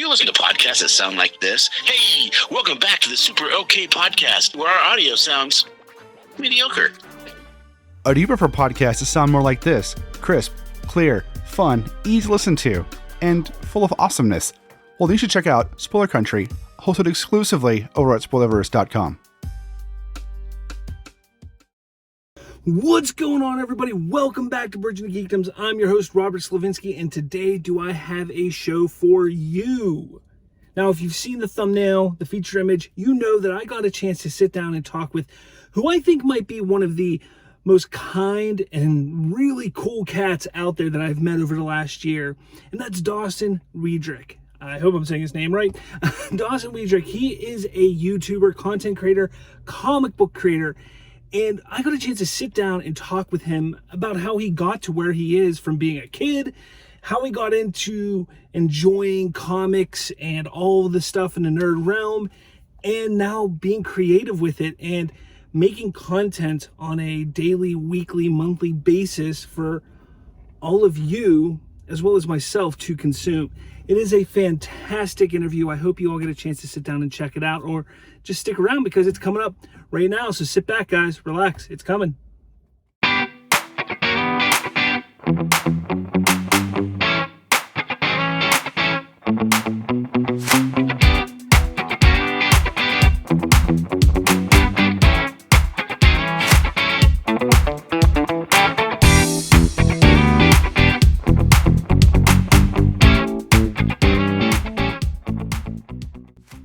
you listen to podcasts that sound like this? Hey, welcome back to the Super OK Podcast, where our audio sounds mediocre. Or do you prefer podcasts that sound more like this? Crisp, clear, fun, easy to listen to, and full of awesomeness? Well, then you should check out Spoiler Country, hosted exclusively over at Spoilerverse.com. What's going on, everybody? Welcome back to Bridging the Geekdoms. I'm your host, Robert Slavinsky, and today do I have a show for you. Now, if you've seen the thumbnail, the feature image, you know that I got a chance to sit down and talk with who I think might be one of the most kind and really cool cats out there that I've met over the last year, and that's Dawson Wiedrich. I hope I'm saying his name right. Dawson Wiedrich, he is a YouTuber, content creator, comic book creator, and I got a chance to sit down and talk with him about how he got to where he is from being a kid, how he got into enjoying comics and all the stuff in the nerd realm, and now being creative with it and making content on a daily, weekly, monthly basis for all of you, as well as myself, to consume. It is a fantastic interview. I hope you all get a chance to sit down and check it out, or just stick around because it's coming up right now. So sit back, guys, relax, it's coming.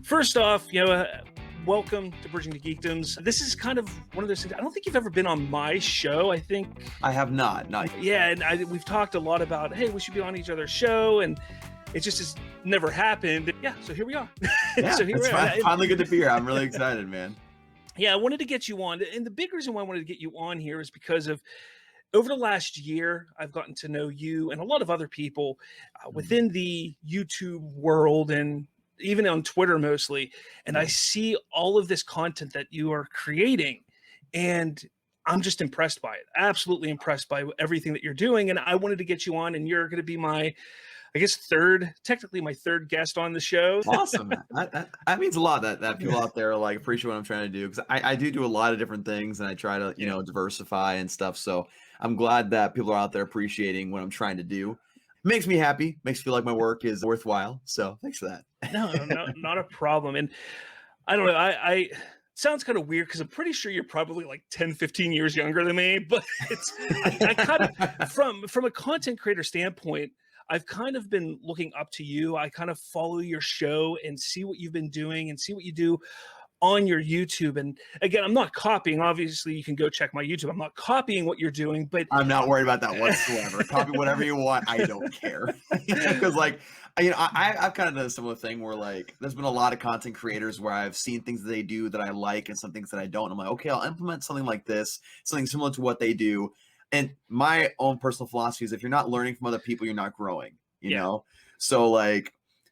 First off, welcome to Bridging the Geekdoms. This is kind of one of those things. I don't think you've ever been on my show. I think I have not. Yeah, and we've talked a lot about, hey, we should be on each other's show, and it just has never happened. Yeah, so here we are. Yeah, so here it's we are. Finally good to be here. I'm really excited, man. Yeah, I wanted to get you on, and the big reason why I wanted to get you on here is because of over the last year, I've gotten to know you and a lot of other people within the YouTube world and even on Twitter mostly, and I see all of this content that you are creating, and I'm just impressed by it. Absolutely impressed by everything that you're doing, and I wanted to get you on, and you're going to be my, I guess, technically my third guest on the show. Awesome. That means a lot that people out there like appreciate what I'm trying to do, because I do a lot of different things, and I try to diversify and stuff. So I'm glad that people are out there appreciating what I'm trying to do. Makes me happy, makes me feel like my work is worthwhile. So thanks for that. No, not a problem. And I don't know, I sounds kind of weird because I'm pretty sure you're probably like 10, 15 years younger than me, but I kind of, from a content creator standpoint, I've kind of been looking up to you. I kind of follow your show and see what you've been doing and see what you do on your YouTube. And again, I'm not copying. Obviously, you can go check my YouTube. I'm not copying what you're doing, but I'm not worried about that whatsoever. Copy whatever you want. I don't care. Because I've kind of done a similar thing where there's been a lot of content creators where I've seen things that they do that I like and some things that I don't. I'm like, okay, I'll implement something like this, something similar to what they do. And my own personal philosophy is if you're not learning from other people, you're not growing, you know? So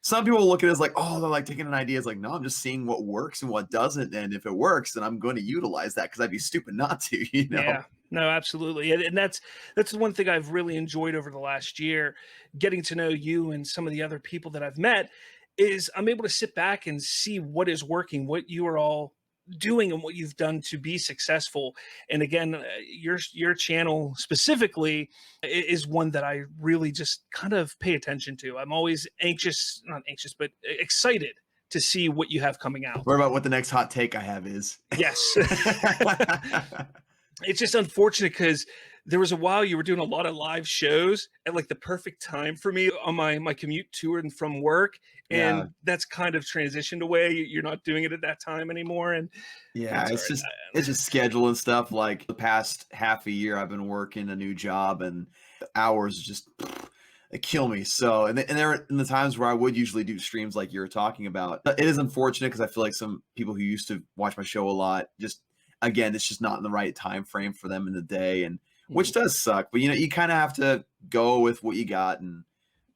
some people look at it as oh, they're taking an idea. It's no, I'm just seeing what works and what doesn't. And if it works, then I'm going to utilize that because I'd be stupid not to, Yeah, no, absolutely. And that's the one thing I've really enjoyed over the last year, getting to know you and some of the other people that I've met, is I'm able to sit back and see what is working, what you are all doing and what you've done to be successful. And again, your channel specifically is one that I really just kind of pay attention to. I'm always not anxious, but excited to see what you have coming out. What about what the next hot take I have is? Yes. It's just unfortunate because there was a while you were doing a lot of live shows at the perfect time for me on my commute to and from work. And that's kind of transitioned away. You're not doing it at that time anymore. And it's just schedule and stuff. The past half a year, I've been working a new job and the hours just kill me. So, and there are in the times where I would usually do streams like you were talking about. It is unfortunate because I feel like some people who used to watch my show a lot, again, it's just not in the right time frame for them in the day, and which does suck. But you kind of have to go with what you got, and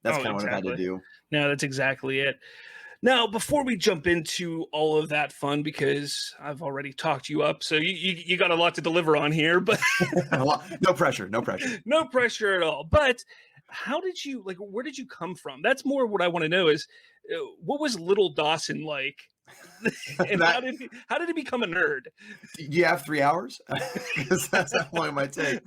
that's kind of what I've had to do. No, that's exactly it. Now, before we jump into all of that fun, because I've already talked you up, so you got a lot to deliver on here, but no pressure, no pressure at all. But how did you where did you come from? That's more what I want to know is what was little Dawson like? And how did he become a nerd? You have 3 hours? Because that's how long it might take.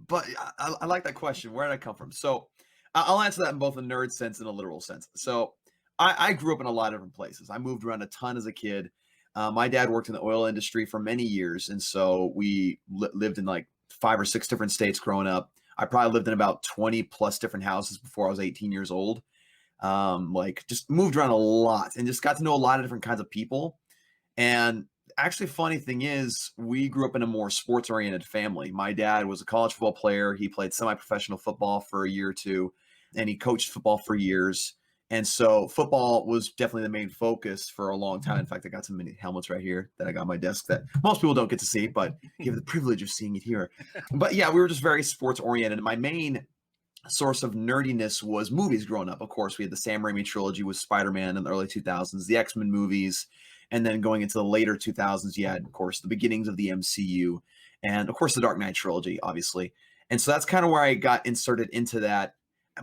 But I like that question. Where did I come from? So I'll answer that in both a nerd sense and a literal sense. So I grew up in a lot of different places. I moved around a ton as a kid. My dad worked in the oil industry for many years. And so we lived in like 5 or 6 different states growing up. I probably lived in about 20 plus different houses before I was 18 years old. Like just moved around a lot and just got to know a lot of different kinds of people. And actually, funny thing is, we grew up in a more sports oriented family. My dad was a college football player. He played semi-professional football for a year or two, and he coached football for years. And so football was definitely the main focus for a long time. In fact, I got some mini helmets right here that I got on my desk that most people don't get to see, but you have the privilege of seeing it here. But yeah, we were just very sports oriented. And my main source of nerdiness was movies growing up. Of course, we had the Sam Raimi trilogy with Spider-Man in the early 2000s, the X-Men movies, and then going into the later 2000s, you had, of course, the beginnings of the MCU, and of course, the Dark Knight trilogy, obviously. And so that's kind of where I got inserted into that.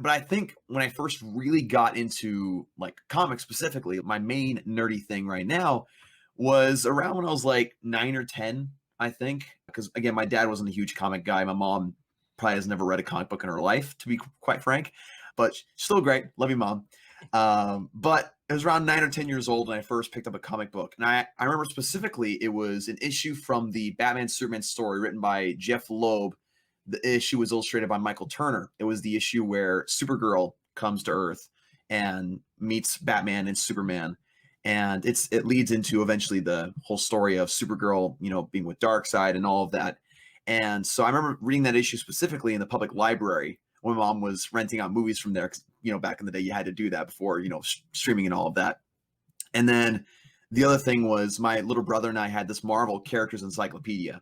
But I think when I first really got into like comics specifically, my main nerdy thing right now was around when I was like 9 or 10, I think. Because again, my dad wasn't a huge comic guy. My mom probably has never read a comic book in her life, to be quite frank. But she's still great. Love you, Mom. But it was around 9 or 10 years old when I first picked up a comic book. And I remember specifically it was an issue from the Batman Superman story written by Jeff Loeb. The issue was illustrated by Michael Turner. It was the issue where Supergirl comes to Earth and meets Batman and Superman. And it leads into eventually the whole story of Supergirl, being with Darkseid and all of that. And so I remember reading that issue specifically in the public library when my mom was renting out movies from there. 'Cause, back in the day, you had to do that before, streaming and all of that. And then the other thing was my little brother and I had this Marvel characters encyclopedia.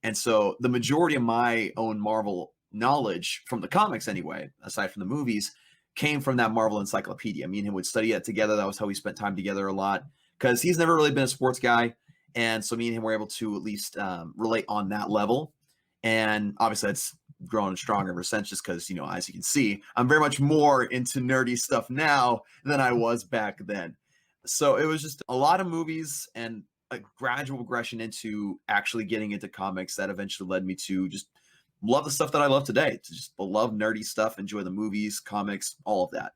And so the majority of my own Marvel knowledge from the comics anyway, aside from the movies, came from that Marvel encyclopedia. Me and him would study it together. That was how we spent time together a lot because he's never really been a sports guy. And so me and him were able to at least relate on that level. And obviously that's grown stronger ever since just because, as you can see, I'm very much more into nerdy stuff now than I was back then. So it was just a lot of movies and a gradual progression into actually getting into comics that eventually led me to just love the stuff that I love today. To just love nerdy stuff, enjoy the movies, comics, all of that.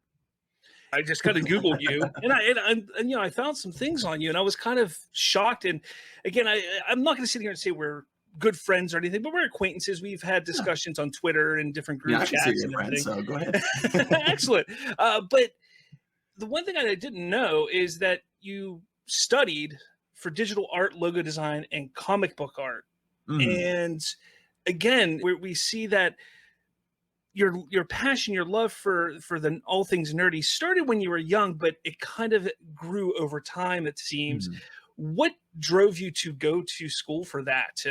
I just kind of Googled you, and I found some things on you, and I was kind of shocked. And again, I'm not going to sit here and say we're good friends or anything, but we're acquaintances. We've had discussions on Twitter and different group chats. And friend, so go ahead. Excellent. But the one thing I didn't know is that you studied for digital art, logo design, and comic book art. And again, we see that your passion, your love for the all things nerdy started when you were young, but it kind of grew over time, it seems. What drove you to go to school for that?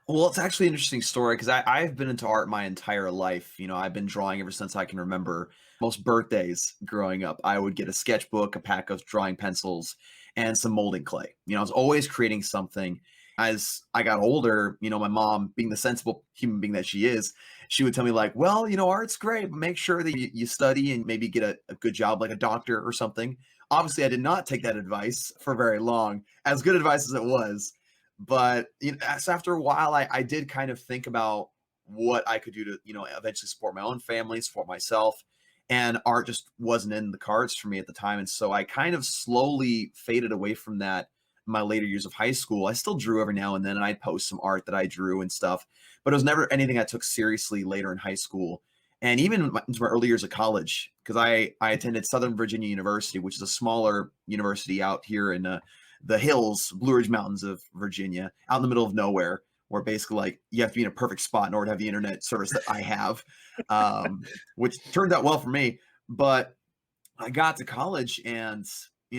Well, it's actually an interesting story because I've been into art my entire life. I've been drawing ever since I can remember. Most birthdays growing up, I would get a sketchbook, a pack of drawing pencils, and some molding clay. I was always creating something. As I got older, my mom, being the sensible human being that she is, she would tell me like, well, art's great, but make sure that you study and maybe get a good job like a doctor or something. Obviously, I did not take that advice for very long, as good advice as it was. But so after a while, I did kind of think about what I could do to, eventually support my own family, support myself. And art just wasn't in the cards for me at the time. And so I kind of slowly faded away from that in my later years of high school. I still drew every now and then, and I'd post some art that I drew and stuff. But it was never anything I took seriously later in high school. And even into my early years of college, because I attended Southern Virginia University, which is a smaller university out here in the hills, Blue Ridge Mountains of Virginia, out in the middle of nowhere, where basically like you have to be in a perfect spot in order to have the internet service that I have, which turned out well for me. But I got to college and,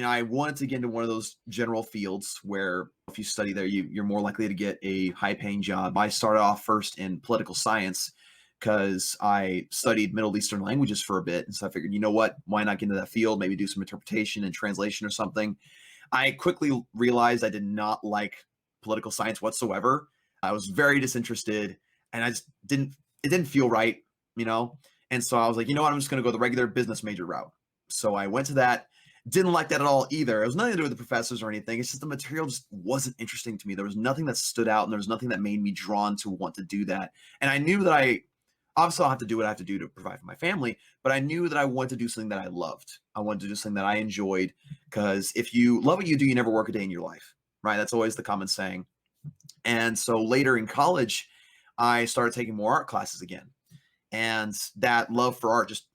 I wanted to get into one of those general fields where if you study there, you're more likely to get a high paying job. I started off first in political science because I studied Middle Eastern languages for a bit. And so I figured, what, why not get into that field, maybe do some interpretation and translation or something. I quickly realized I did not like political science whatsoever. I was very disinterested and it didn't feel right, And so I was like, I'm just going to go the regular business major route. So I went to that. Didn't like that at all either. It was nothing to do with the professors or anything. It's just the material just wasn't interesting to me. There was nothing that stood out, and there was nothing that made me drawn to want to do that. And I knew that obviously I'll have to do what I have to do to provide for my family, but I knew that I wanted to do something that I loved. I wanted to do something that I enjoyed, because if you love what you do, you never work a day in your life, right? That's always the common saying. And so later in college, I started taking more art classes again. And that love for art just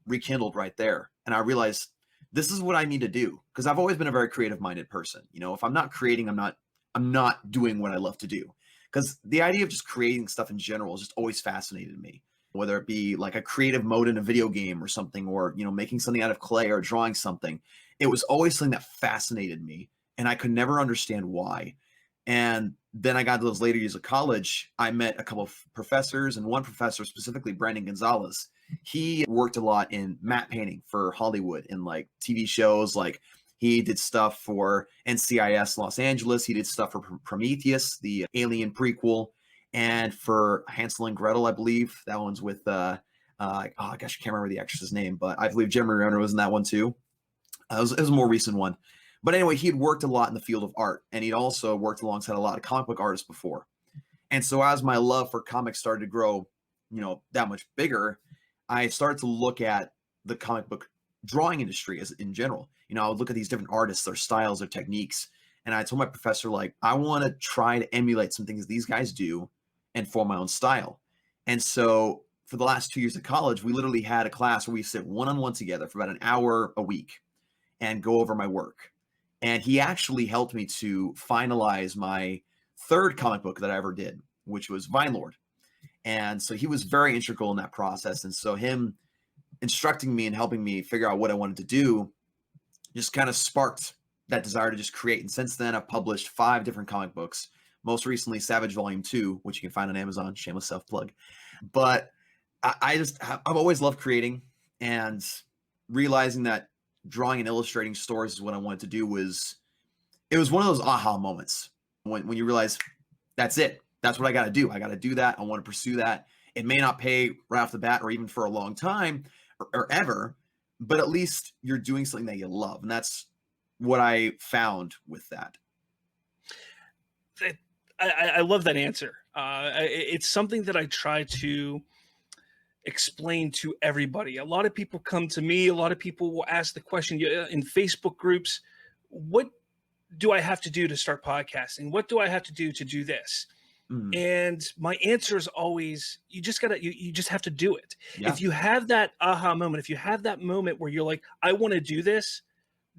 rekindled right there. And I realized this is what I need to do, because I've always been a very creative minded person. You know, if I'm not creating, I'm not doing what I love to do. Because the idea of just creating stuff in general has just always fascinated me, whether it be like a creative mode in a video game or something, or, you know, making something out of clay or drawing something. It was always something that fascinated me, and I could never understand why. And then I got to those later years of college. I met a couple of professors, and one professor specifically, Brandon Gonzalez. He worked a lot in matte painting for Hollywood in like TV shows. Like he did stuff for NCIS Los Angeles. He did stuff for Prometheus, the Alien prequel, and for Hansel and Gretel, I believe. That one's with, oh gosh, I can't remember the actress's name, but I believe Jeremy Renner was in that one too. It was a more recent one. But anyway, he had worked a lot in the field of art, and he'd also worked alongside a lot of comic book artists before. And so as my love for comics started to grow, you know, that much bigger, I started to look at the comic book drawing industry as in general. You know, I would look at these different artists, their styles, their techniques. And I told my professor, like, I want to try to emulate some things these guys do and form my own style. And so for the last 2 years of college, we literally had a class where we sit one-on-one together for about an hour a week and go over my work. And he actually helped me to finalize my third comic book that I ever did, which was Vine Lord. And so he was very integral in that process. And so him instructing me and helping me figure out what I wanted to do just kind of sparked that desire to just create. And since then, I've published 5 different comic books, most recently Savage Volume 2, which you can find on Amazon, shameless self-plug. But I've always loved creating, and realizing that drawing and illustrating stories is what I wanted to do it was one of those aha moments when you realize that's it. That's what I got to do. I got to do that. I want to pursue that. It may not pay right off the bat or even for a long time or ever, but at least you're doing something that you love. And that's what I found with that. I love that answer. It's something that I try to explain to everybody. A lot of people come to me. A lot of people will ask the question in Facebook groups, what do I have to do to start podcasting? What do I have to do this? And my answer is always, you just have to do it. Yeah. If you have that aha moment, if you have that moment where you're like, I want to do this,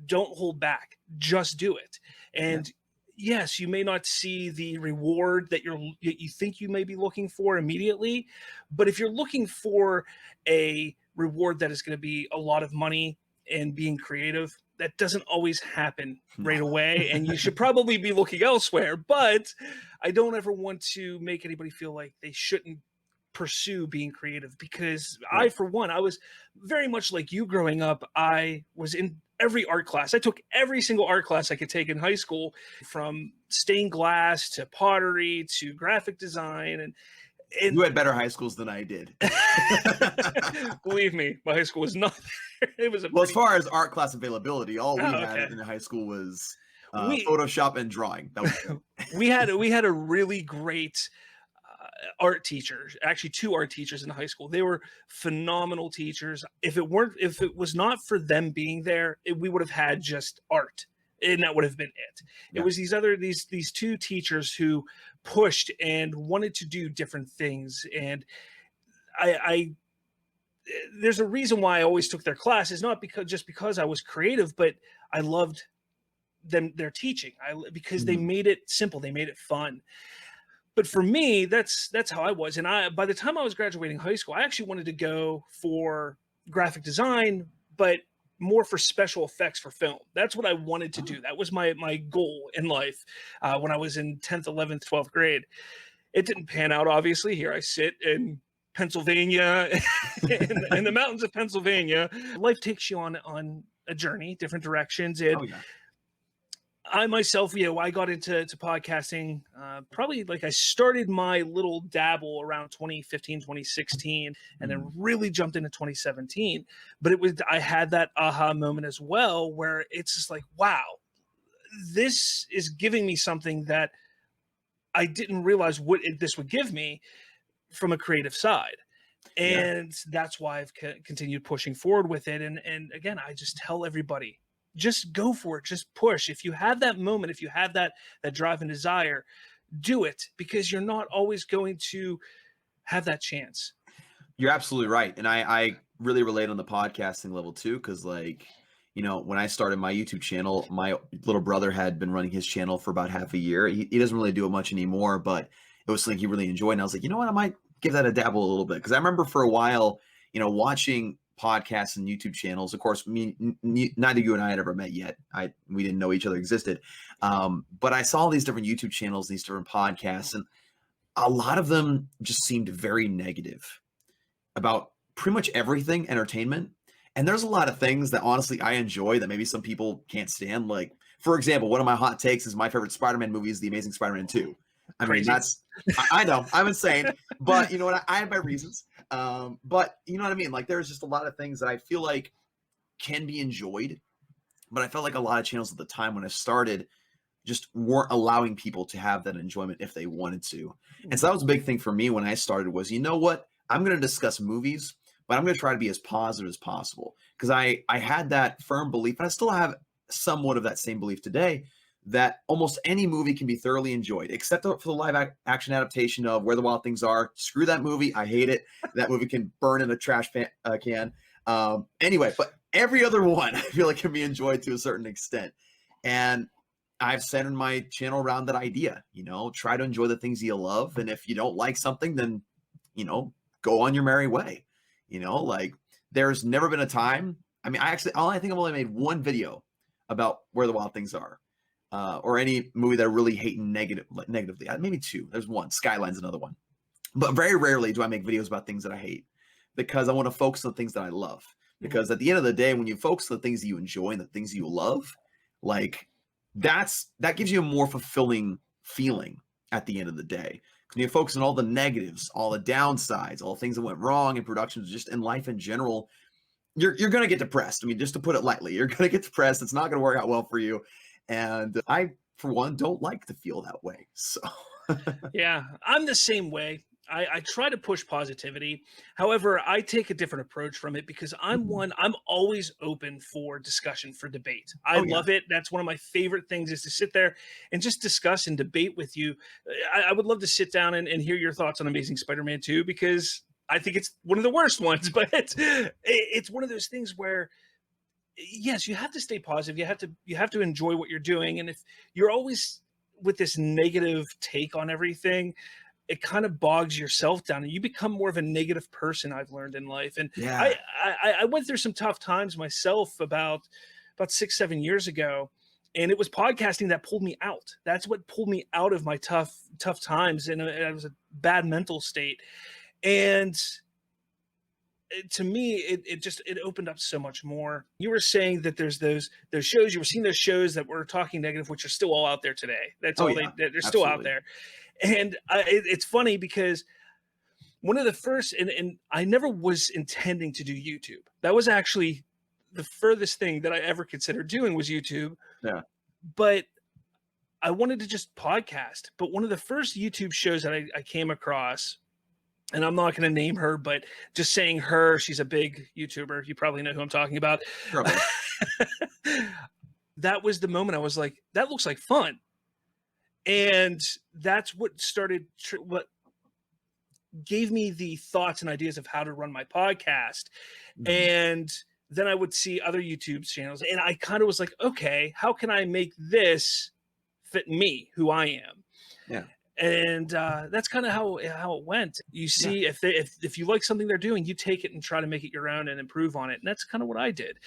don't hold back, just do it. And yes, you may not see the reward that you think you may be looking for immediately, but if you're looking for a reward that is going to be a lot of money and being creative, that doesn't always happen right away, and you should probably be looking elsewhere. But I don't ever want to make anybody feel like they shouldn't pursue being creative, because I, for one, I was very much like you growing up. I was in every art class. I took every single art class I could take in high school, from stained glass to pottery to graphic design. And you had better high schools than I did. Believe me, my high school was not there. It was as far as art class availability, all we had in high school was Photoshop and drawing. That was we had a really great art teacher, actually 2 art teachers in high school. They were phenomenal teachers. If it was not for them being there, we would have had just art, and that would have been it. It was these 2 teachers who pushed and wanted to do different things. And I there's a reason why I always took their classes, not because I was creative, but I loved their teaching. Because they made it simple, they made it fun. But for me, that's how I was. And by the time I was graduating high school, I actually wanted to go for graphic design, but more for special effects for film. That's what I wanted to do. That was my goal in life when I was in 10th, 11th, 12th grade. It didn't pan out, obviously. Here I sit in Pennsylvania, in the mountains of Pennsylvania. Life takes you on a journey, different directions. And I myself, I got into podcasting probably like I started my little dabble around 2015, 2016, and then really jumped into 2017. But I had that aha moment as well, where it's just like, wow, this is giving me something that I didn't realize this would give me from a creative side. And that's why I've continued pushing forward with it. And again, I just tell everybody, just go for it. Just push. If you have that moment, if you have that drive and desire, do it, because you're not always going to have that chance. You're absolutely right. And I really relate on the podcasting level too, because like, when I started my YouTube channel, my little brother had been running his channel for about half a year. He doesn't really do it much anymore, but it was something he really enjoyed. And I was like, you know what, I might give that a dabble a little bit. Because I remember for a while, watching podcasts and YouTube channels. Of course, neither you and I had ever met yet. We didn't know each other existed. But I saw these different YouTube channels, these different podcasts, and a lot of them just seemed very negative about pretty much everything entertainment. And there's a lot of things that honestly I enjoy that maybe some people can't stand. Like, for example, one of my hot takes is my favorite Spider-Man movie is The Amazing Spider-Man 2. I mean, I know, I'm insane, but you know what? I have my reasons. But you know what I mean? Like, there's just a lot of things that I feel like can be enjoyed, but I felt like a lot of channels at the time when I started just weren't allowing people to have that enjoyment if they wanted to. And so that was a big thing for me when I started was, you know what? I'm going to discuss movies, but I'm going to try to be as positive as possible, because I had that firm belief, and I still have somewhat of that same belief today, that almost any movie can be thoroughly enjoyed, except for the live action adaptation of Where the Wild Things Are. Screw that movie. I hate it. That movie can burn in a trash can. Anyway, but every other one I feel like can be enjoyed to a certain extent. And I've centered my channel around that idea, try to enjoy the things you love. And if you don't like something, then, go on your merry way. Like, there's never been a time. I mean, I think I've only made one video about Where the Wild Things Are, or any movie that I really hate negatively. Maybe two. There's one. Skyline's another one. But very rarely do I make videos about things that I hate, because I want to focus on things that I love. Because at the end of the day, when you focus on the things that you enjoy and the things you love, like, that gives you a more fulfilling feeling at the end of the day. When you focus on all the negatives, all the downsides, all the things that went wrong in production, just in life in general, you're going to get depressed. I mean, just to put it lightly, you're going to get depressed. It's not going to work out well for you. And I, for one, don't like to feel that way. So yeah, I'm the same way. I try to push positivity. However, I take a different approach from it, because I'm always open for discussion, for debate. I love it. That's one of my favorite things, is to sit there and just discuss and debate with you. I would love to sit down and hear your thoughts on Amazing Spider-Man 2, because I think it's one of the worst ones, but it's one of those things where, yes, you have to stay positive. You have to enjoy what you're doing. And if you're always with this negative take on everything, it kind of bogs yourself down, and you become more of a negative person, I've learned in life. And I went through some tough times myself about 6-7 years ago, and it was podcasting that pulled me out. That's what pulled me out of my tough times. And it was a bad mental state. And to me, it opened up so much more. You were saying that there's those shows, you were seeing those shows that were talking negative, which are still all out there today. That's all they're still out there. And it's funny, because one of the first, and I never was intending to do YouTube. That was actually the furthest thing that I ever considered doing, was YouTube. Yeah. But I wanted to just podcast. But one of the first YouTube shows that I came across, and I'm not going to name her, but just saying her, she's a big YouTuber. You probably know who I'm talking about. That was the moment I was like, that looks like fun. And that's what what gave me the thoughts and ideas of how to run my podcast. And then I would see other YouTube channels, and I kind of was like, okay, how can I make this fit me, who I am? Yeah. And that's kind of how it went. You see, if you like something they're doing, you take it and try to make it your own and improve on it. And that's kind of what I did.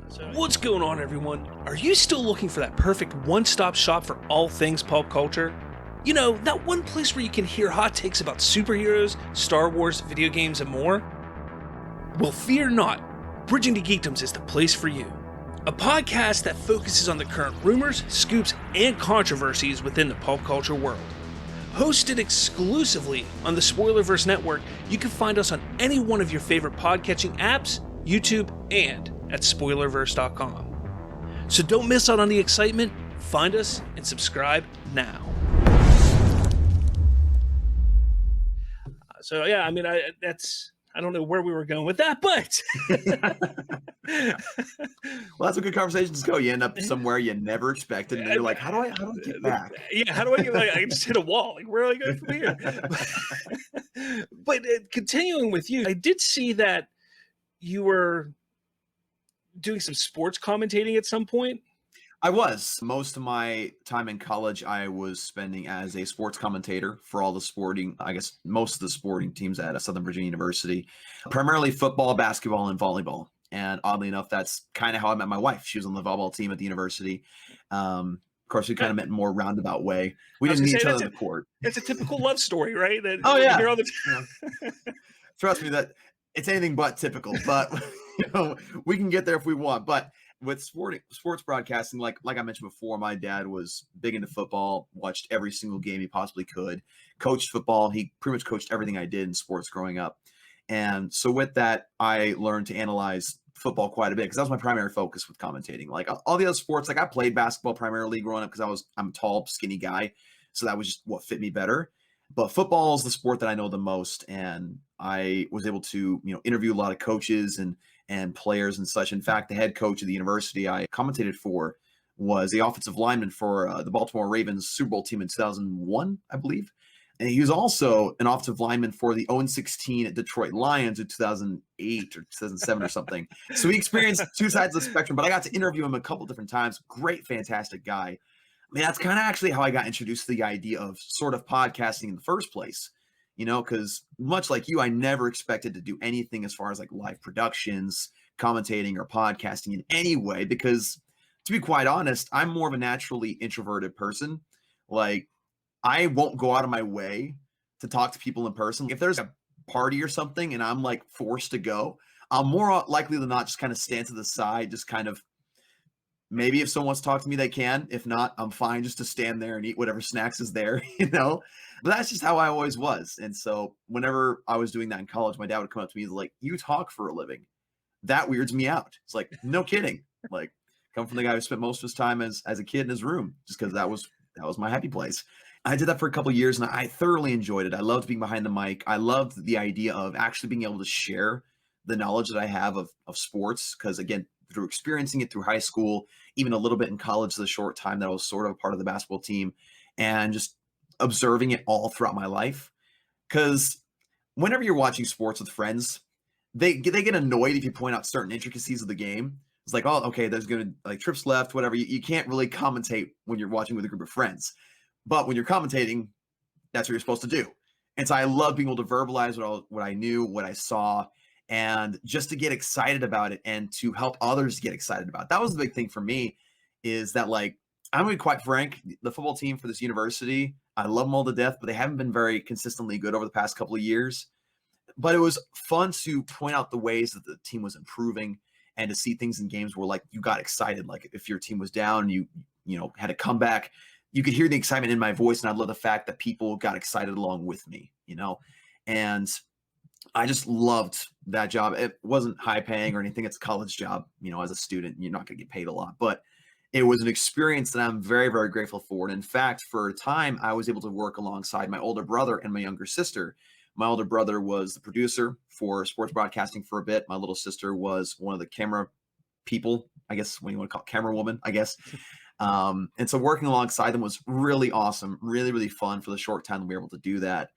So, what's going on, everyone? Are you still looking for that perfect one-stop shop for all things pop culture? You know, that one place where you can hear hot takes about superheroes, Star Wars, video games, and more? Well, fear not. Bridging the Geekdoms is the place for you. a podcast that focuses on the current rumors, scoops, and controversies within the pop culture world. Hosted exclusively on the Spoilerverse network, you can find us on any one of your favorite podcatching apps, YouTube, and at Spoilerverse.com. So don't miss out on the excitement. Find us and subscribe now. So yeah, I mean, I don't know where we were going with that, but well, that's a good conversation to go. You end up somewhere you never expected, and then you're like, how do I get back? Yeah, how do I get back? I just hit a wall. Like, where do I go from here? But continuing with you, I did see that you were doing some sports commentating at some point. I was. Most of my time in college, I was spending as a sports commentator for all the most of the sporting teams at Southern Virginia University, primarily football, basketball, and volleyball. And oddly enough, that's kind of how I met my wife. She was on the volleyball team at the university. Of course, we kind of met in a more roundabout way. We didn't meet each other on the court. It's a typical love story, right? That oh, yeah. Hear all the Trust me, that it's anything but typical, but we can get there if we want. But with sports broadcasting, like I mentioned before, my dad was big into football, watched every single game he possibly could, coached football. He pretty much coached everything I did in sports growing up. And so with that, I learned to analyze football quite a bit because that was my primary focus with commentating. Like all the other sports, like I played basketball primarily growing up because I'm a tall, skinny guy. So that was just what fit me better. But football is the sport that I know the most. And I was able to, interview a lot of coaches and players and such. In fact, the head coach of the university I commentated for was the offensive lineman for the Baltimore Ravens Super Bowl team in 2001, I believe. And he was also an offensive lineman for the 0-16 Detroit Lions in 2008 or 2007 or something. So he experienced two sides of the spectrum, but I got to interview him a couple different times. Great, fantastic guy. I mean, that's kind of actually how I got introduced to the idea of sort of podcasting in the first place. Because much like you, I never expected to do anything as far as like live productions, commentating, or podcasting in any way, because to be quite honest, I'm more of a naturally introverted person. Like, I won't go out of my way to talk to people in person. If there's a party or something and I'm like forced to go, I'm more likely than not just kind of stand to the side, just kind of, maybe if someone wants to talk to me, they can. If not, I'm fine just to stand there and eat whatever snacks is there, But that's just how I always was. And so whenever I was doing that in college, my dad would come up to me and like, you talk for a living. That weirds me out. It's like, no kidding. Like, come from the guy who spent most of his time as a kid in his room, just because that was my happy place. I did that for a couple of years and I thoroughly enjoyed it. I loved being behind the mic. I loved the idea of actually being able to share the knowledge that I have of sports. Because again, through experiencing it through high school, even a little bit in college, the short time that I was sort of a part of the basketball team, and just observing it all throughout my life. Because whenever you're watching sports with friends, they get annoyed if you point out certain intricacies of the game. It's like, oh, okay, there's going to like trips left, whatever. You can't really commentate when you're watching with a group of friends. But when you're commentating, that's what you're supposed to do. And so I love being able to verbalize what I knew, what I saw, and just to get excited about it and to help others get excited about it. That was the big thing for me, is that, like, I'm going to be quite frank, the football team for this university, I love them all to death, but they haven't been very consistently good over the past couple of years. But it was fun to point out the ways that the team was improving and to see things in games where, like, you got excited. Like, if your team was down, you had a comeback, you could hear the excitement in my voice, and I love the fact that people got excited along with me, and I just loved that job. It wasn't high paying or anything. It's a college job, as a student, you're not going to get paid a lot, but it was an experience that I'm very, very grateful for. And in fact, for a time, I was able to work alongside my older brother and my younger sister. My older brother was the producer for sports broadcasting for a bit. My little sister was one of the camera people, I guess, what you want to call it, camera woman, I guess. And so working alongside them was really awesome, really, really fun for the short time that we were able to do that.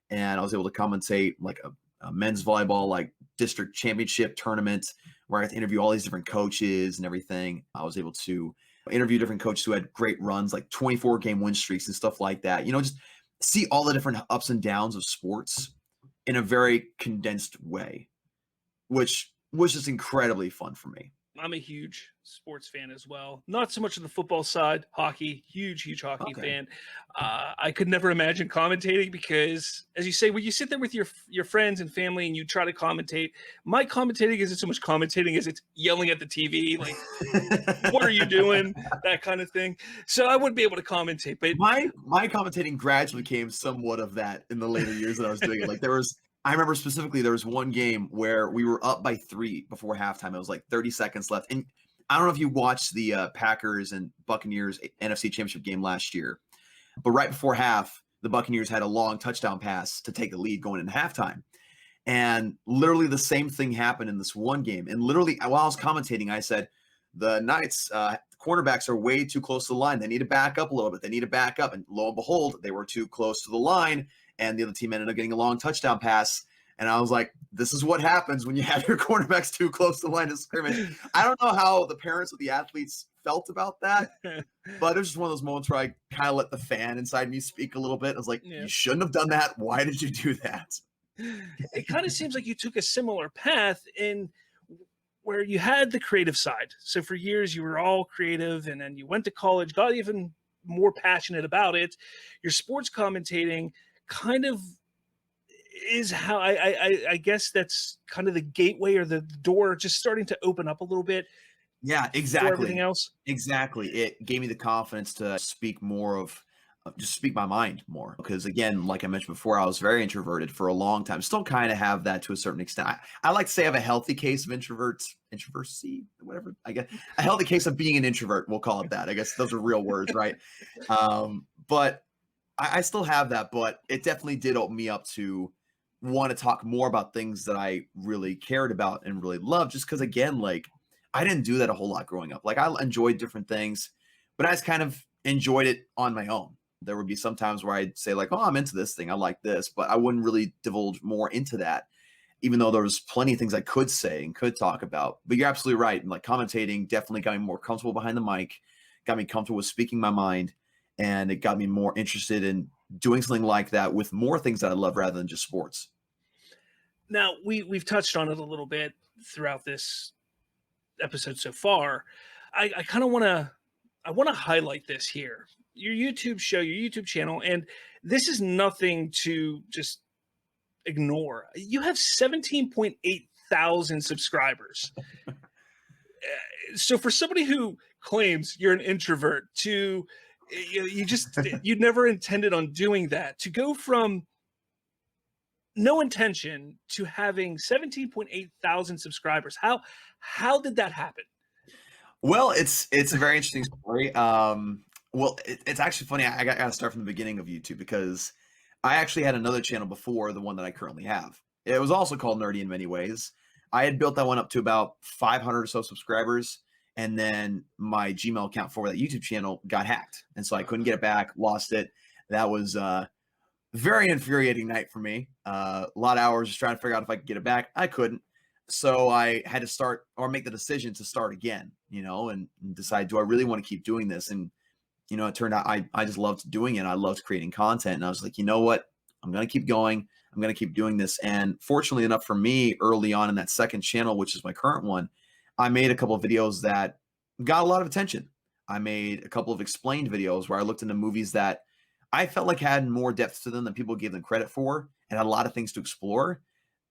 And I was able to commentate like a men's volleyball, like district championship tournament, where I got to interview all these different coaches and everything. I was able to interview different coaches who had great runs, like 24-game win streaks and stuff like that. Just see all the different ups and downs of sports in a very condensed way, which was just incredibly fun for me. I'm a huge sports fan as well. Not so much on the football side, hockey, huge hockey fan. I could never imagine commentating because, as you say, when you sit there with your friends and family and you try to commentate, my commentating isn't so much commentating as it's yelling at the TV, like, what are you doing? That kind of thing. So I wouldn't be able to commentate. But my commentating gradually became somewhat of that in the later years that I was doing it. Like I remember specifically there was one game where we were up by 3 before halftime. It was like 30 seconds left. And I don't know if you watched the Packers and Buccaneers NFC Championship game last year, but right before half, the Buccaneers had a long touchdown pass to take the lead going into halftime. And literally the same thing happened in this one game. And literally while I was commentating, I said, the Knights cornerbacks are way too close to the line. They need to back up a little bit. They need to back up. And lo and behold, they were too close to the line. And the other team ended up getting a long touchdown pass. And I was like, this is what happens when you have your cornerbacks too close to the line of scrimmage. I don't know how the parents of the athletes felt about that, but it was just one of those moments where I kind of let the fan inside me speak a little bit. I was like, you shouldn't have done that. Why did you do that? It kind of seems like you took a similar path in where you had the creative side. So for years you were all creative, and then you went to college, got even more passionate about it. Your sports commentating kind of is how I guess that's kind of the gateway or the door just starting to open up a little bit. Yeah, exactly. For everything else. Exactly. It gave me the confidence to speak more of just speak my mind more. Because again, like I mentioned before, I was very introverted for a long time. Still kind of have that to a certain extent. I like to say I have a healthy case of introversy, whatever. I guess a healthy case of being an introvert. We'll call it that. I guess those are real words, right? But I still have that, but it definitely did open me up to want to talk more about things that I really cared about and really loved. Just because, again, like I didn't do that a whole lot growing up. Like I enjoyed different things, but I just kind of enjoyed it on my own. There would be some times where I'd say like, oh, I'm into this thing. I like this, but I wouldn't really divulge more into that, even though there was plenty of things I could say and could talk about. But you're absolutely right. And like commentating definitely got me more comfortable behind the mic, got me comfortable with speaking my mind, and it got me more interested in doing something like that with more things that I love rather than just sports. Now, we've touched on it a little bit throughout this episode so far. I kind of want to highlight this here. Your YouTube show, your YouTube channel, and this is nothing to just ignore. You have 17.8 thousand subscribers. So for somebody who claims you're an introvert to you never intended on doing that, to go from no intention to having 17.8 thousand subscribers. How did that happen? Well, it's a very interesting story. Well, it's actually funny. I got to start from the beginning of YouTube because I actually had another channel before the one that I currently have. It was also called Nerdy in many ways. I had built that one up to about 500 or so subscribers, and then my Gmail account for that YouTube channel got hacked, and so I couldn't get it back, lost it. That was very infuriating night for me. A lot of hours just trying to figure out if I could get it back. I couldn't. So I had to start or make the decision to start again, and decide, do I really want to keep doing this? And, it turned out I just loved doing it. I loved creating content. And I was like, you know what? I'm going to keep going. I'm going to keep doing this. And fortunately enough for me, early on in that second channel, which is my current one, I made a couple of videos that got a lot of attention. I made a couple of explained videos where I looked into movies that I felt like had more depth to them than people gave them credit for, and had a lot of things to explore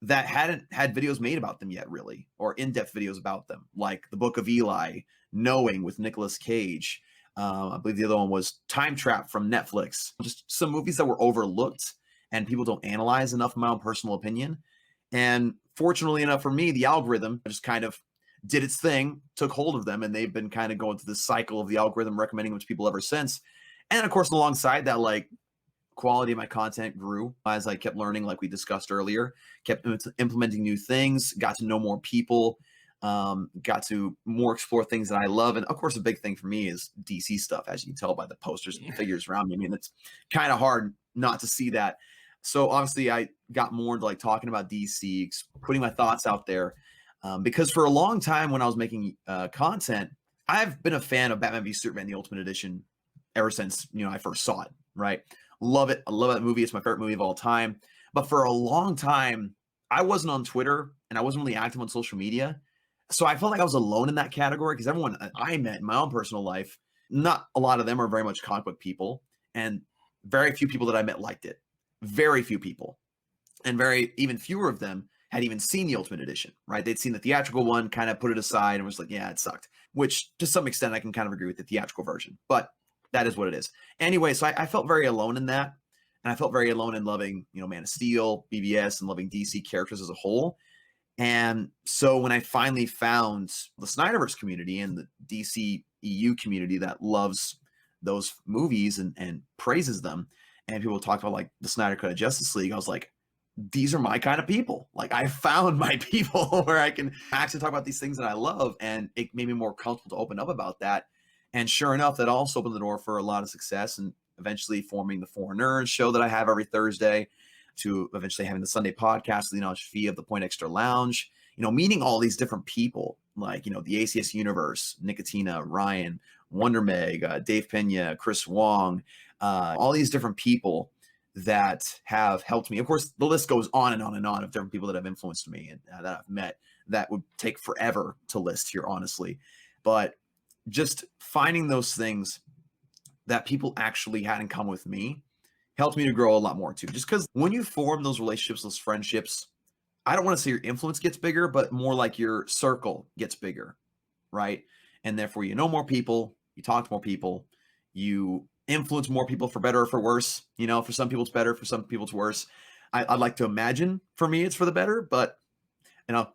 that hadn't had videos made about them yet, really, or in-depth videos about them, like The Book of Eli, Knowing with Nicolas Cage. I believe the other one was Time Trap from Netflix. Just some movies that were overlooked and people don't analyze enough, in my own personal opinion. And fortunately enough for me, the algorithm just kind of did its thing, took hold of them, and they've been kind of going through this cycle of the algorithm recommending them to people ever since. And of course, alongside that, like, quality of my content grew as I kept learning, like we discussed earlier, kept implementing new things, got to know more people, got to more explore things that I love. And of course, a big thing for me is DC stuff, as you can tell by the posters and figures around me. I mean, it's kind of hard not to see that. So obviously I got more into like talking about DC, putting my thoughts out there, because for a long time when I was making content, I've been a fan of Batman v Superman, the Ultimate Edition, ever since, I first saw it, right? Love it. I love that movie. It's my favorite movie of all time. But for a long time, I wasn't on Twitter and I wasn't really active on social media. So I felt like I was alone in that category because everyone I met in my own personal life, not a lot of them are very much comic book people, and very few people that I met liked it. Very few people. And even fewer of them had even seen the Ultimate Edition, right? They'd seen the theatrical one, kind of put it aside and was like, yeah, it sucked, which to some extent I can kind of agree with the theatrical version, but that is what it is. Anyway, so I felt very alone in that. And I felt very alone in loving, Man of Steel, BVS, and loving DC characters as a whole. And so when I finally found the Snyderverse community and the DC EU community that loves those movies and praises them, and people talk about like the Snyder Cut of Justice League, I was like, these are my kind of people. Like I found my people where I can actually talk about these things that I love, and it made me more comfortable to open up about that. And sure enough, that also opened the door for a lot of success and eventually forming the Four Nerds show that I have every Thursday, to eventually having the Sunday podcast, fee of the Point Extra Lounge, meeting all these different people like, the ACS Universe, Nicotina, Ryan, Wonder Meg, Dave Pena, Chris Wong, all these different people that have helped me. Of course, the list goes on and on and on of different people that have influenced me and that I've met. That would take forever to list here, honestly. But just finding those things that people actually had in common with me helped me to grow a lot more too. Just because when you form those relationships, those friendships, I don't want to say your influence gets bigger, but more like your circle gets bigger, right? And therefore, you know more people, you talk to more people, you influence more people for better or for worse. For some people it's better, for some people it's worse. I'd like to imagine for me it's for the better, but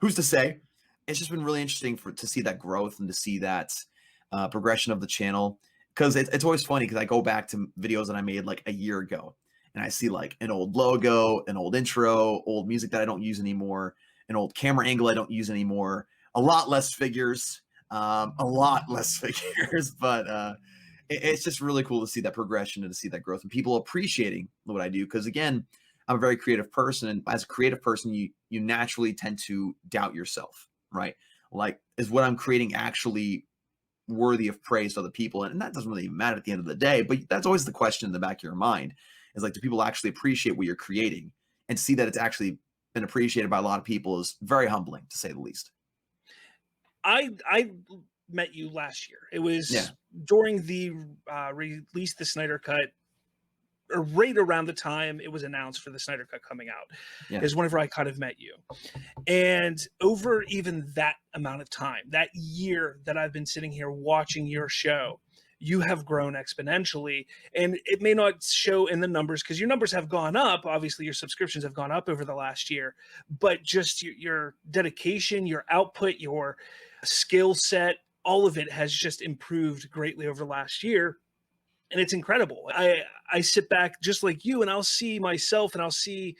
who's to say? It's just been really interesting to see that growth and to see that progression of the channel. Because it's always funny because I go back to videos that I made like a year ago and I see like an old logo, an old intro, old music that I don't use anymore, an old camera angle I don't use anymore, a lot less figures, but it's just really cool to see that progression and to see that growth and people appreciating what I do. Because again, I'm a very creative person, and as a creative person, you naturally tend to doubt yourself, right? Like, is what I'm creating actually worthy of praise to other people? And that doesn't really even matter at the end of the day, but that's always the question in the back of your mind, is like, do people actually appreciate what you're creating? And see that it's actually been appreciated by a lot of people is very humbling, to say the least. I met you last year. It was during the release the Snyder Cut, or right around the time it was announced for the Snyder Cut coming out, is whenever I kind of met you. And over even that amount of time, that year that I've been sitting here watching your show, you have grown exponentially. And it may not show in the numbers because your numbers have gone up. Obviously, your subscriptions have gone up over the last year, but just your dedication, your output, your skill set, all of it has just improved greatly over the last year. And it's incredible. I sit back just like you, and I'll see myself, and I'll see,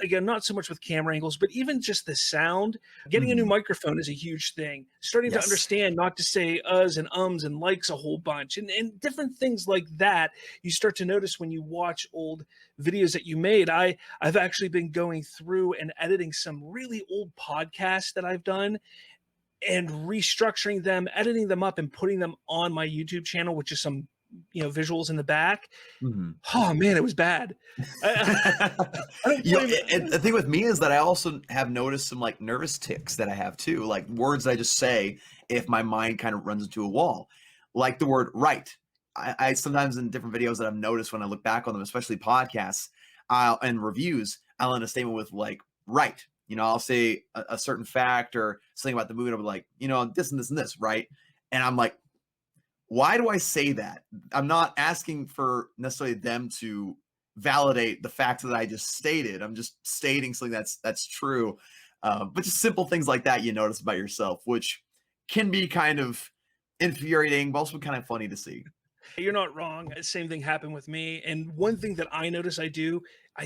again, not so much with camera angles, but even just the sound. Getting a new microphone is a huge thing. Starting to understand not to say uhs and ums and likes a whole bunch, and different things like that. You start to notice when you watch old videos that you made. I've actually been going through and editing some really old podcasts that I've done, and restructuring them, editing them up, and putting them on my YouTube channel, which is some visuals in the back. Oh man, it was bad. The thing with me is that I also have noticed some like nervous tics that I have too, like words I just say if my mind kind of runs into a wall, like the word right. I sometimes in different videos that I've noticed when I look back on them, especially podcasts and reviews, I'll end a statement with like right. I'll say a certain fact or something about the movie, and I'll be like, this and this and this, right? And I'm like, why do I say that? I'm not asking for necessarily them to validate the fact that I just stated. I'm just stating something that's true. But just simple things like that you notice about yourself, which can be kind of infuriating, but also kind of funny to see. You're not wrong. Same thing happened with me. And one thing that I notice I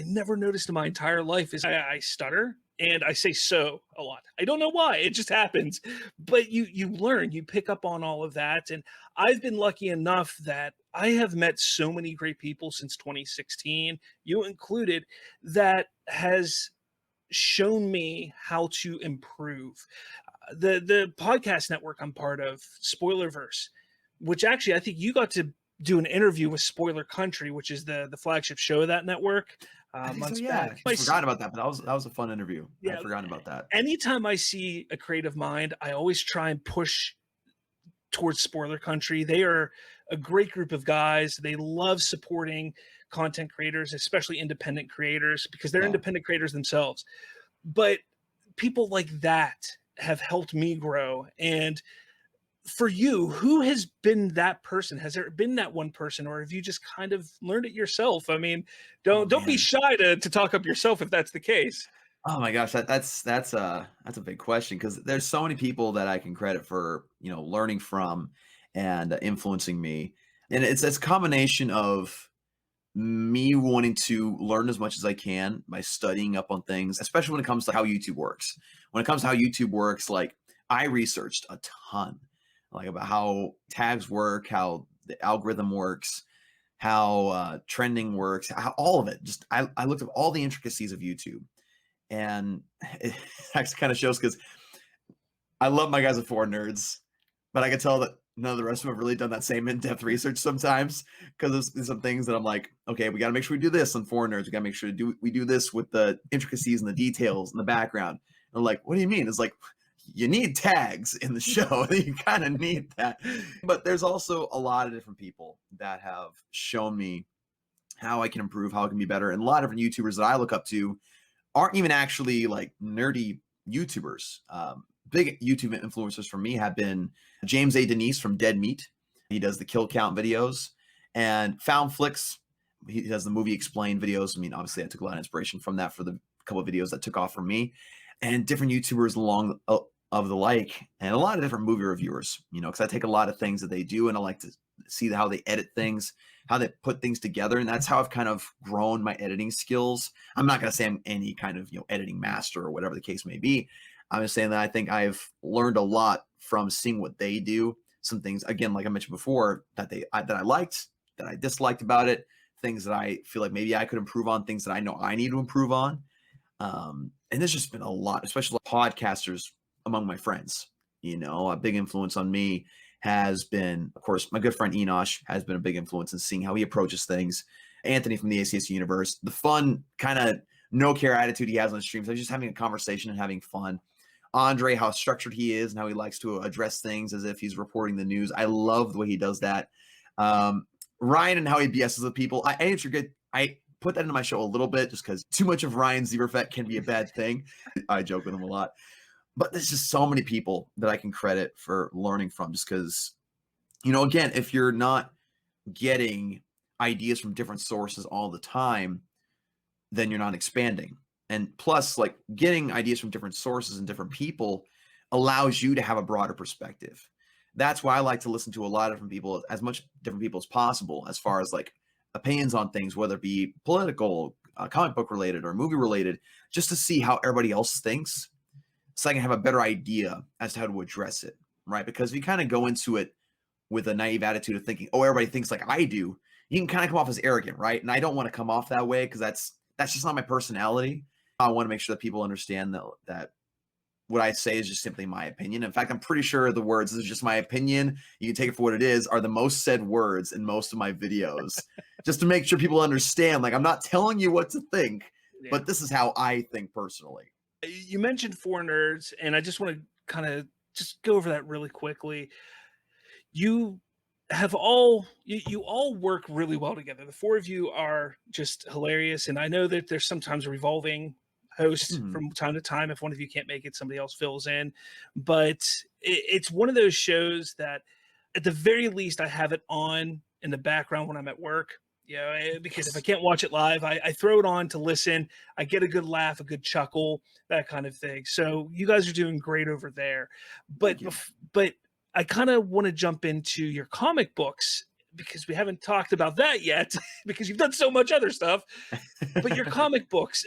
never noticed in my entire life, is I stutter. And I say so a lot. I don't know why. It just happens. But you learn, you pick up on all of that. And I've been lucky enough that I have met so many great people since 2016, you included, that has shown me how to improve. The podcast network I'm part of, Spoilerverse, which actually I think you got to do an interview with Spoiler Country, which is the flagship show of that network. I think so, months yeah. back. I forgot about that, but that was a fun interview. Yeah. I forgot about that. Anytime I see a creative mind, I always try and push towards Spoiler Country. They are a great group of guys. They love supporting content creators, especially independent creators, because they're independent creators themselves. But people like that have helped me grow. And for you, who has been that person? Has there been that one person, or have you just kind of learned it yourself? I mean, don't be shy to talk up yourself if that's the case. Oh my gosh, that's a big question, because there's so many people that I can credit for, learning from and influencing me. And it's a combination of me wanting to learn as much as I can by studying up on things, especially when it comes to how YouTube works. When it comes to how YouTube works, like, I researched a ton, like, about how tags work, how the algorithm works, how trending works, how all of it. Just I looked at all the intricacies of YouTube. And it actually kind of shows, because I love my guys at Four Nerds, but I can tell that none of the rest of them have really done that same in-depth research sometimes, because there's some things that I'm like, okay, we got to make sure we do this on Four Nerds. We got to make sure we do this with the intricacies and the details and the background. And I'm like, what do you mean? It's like, you need tags in the show. You kind of need that. But there's also a lot of different people that have shown me how I can improve, how I can be better. And a lot of different YouTubers that I look up to aren't even actually like nerdy YouTubers. Big YouTube influencers for me have been James A. Denise from Dead Meat. He does the kill count videos. And Found Flicks, he does the movie explain videos. I mean, obviously I took a lot of inspiration from that for the couple of videos that took off for me. And different YouTubers along of the like, and a lot of different movie reviewers, because I take a lot of things that they do and I like to see how they edit things, how they put things together. And that's how I've kind of grown my editing skills. I'm not going to say I'm any kind of, editing master or whatever the case may be. I'm just saying that I think I've learned a lot from seeing what they do. Some things, again, like I mentioned before, that I liked, that I disliked about it, things that I feel like maybe I could improve on, things that I know I need to improve on. And there's just been a lot, especially podcasters among my friends. A big influence on me has been, of course, my good friend Enosh has been a big influence in seeing how he approaches things. Anthony from the ACS Universe, the fun kind of no care attitude he has on the streams. I'm just having a conversation and having fun. Andre, how structured he is and how he likes to address things as if he's reporting the news. I love the way he does that. Ryan and how he BSs with people. I put that into my show a little bit just because too much of Ryan Zeberfett can be a bad thing. I joke with him a lot. But there's just so many people that I can credit for learning from, just because, again, if you're not getting ideas from different sources all the time, then you're not expanding. And plus, like, getting ideas from different sources and different people allows you to have a broader perspective. That's why I like to listen to a lot of different people, as much different people as possible, as far as like opinions on things, whether it be political, comic book related, or movie related, just to see how everybody else thinks, so I can have a better idea as to how to address it, right? Because if you kind of go into it with a naive attitude of thinking, oh, everybody thinks like I do, you can kind of come off as arrogant, right? And I don't want to come off that way, because that's just not my personality. I want to make sure that people understand that what I say is just simply my opinion. In fact, I'm pretty sure the words, "this is just my opinion, you can take it for what it is," are the most said words in most of my videos, just to make sure people understand, like, I'm not telling you what to think, but this is how I think personally. You mentioned Four Nerds, and I just want to kind of just go over that really quickly. You all work really well together. The four of you are just hilarious, and I know that there's sometimes a revolving host from time to time. If one of you can't make it, somebody else fills in. But it's one of those shows that, at the very least, I have it on in the background when I'm at work. Because if I can't watch it live, I throw it on to listen. I get a good laugh, a good chuckle, that kind of thing. So you guys are doing great over there. But I kind of want to jump into your comic books, because we haven't talked about that yet, because you've done so much other stuff. But your comic books,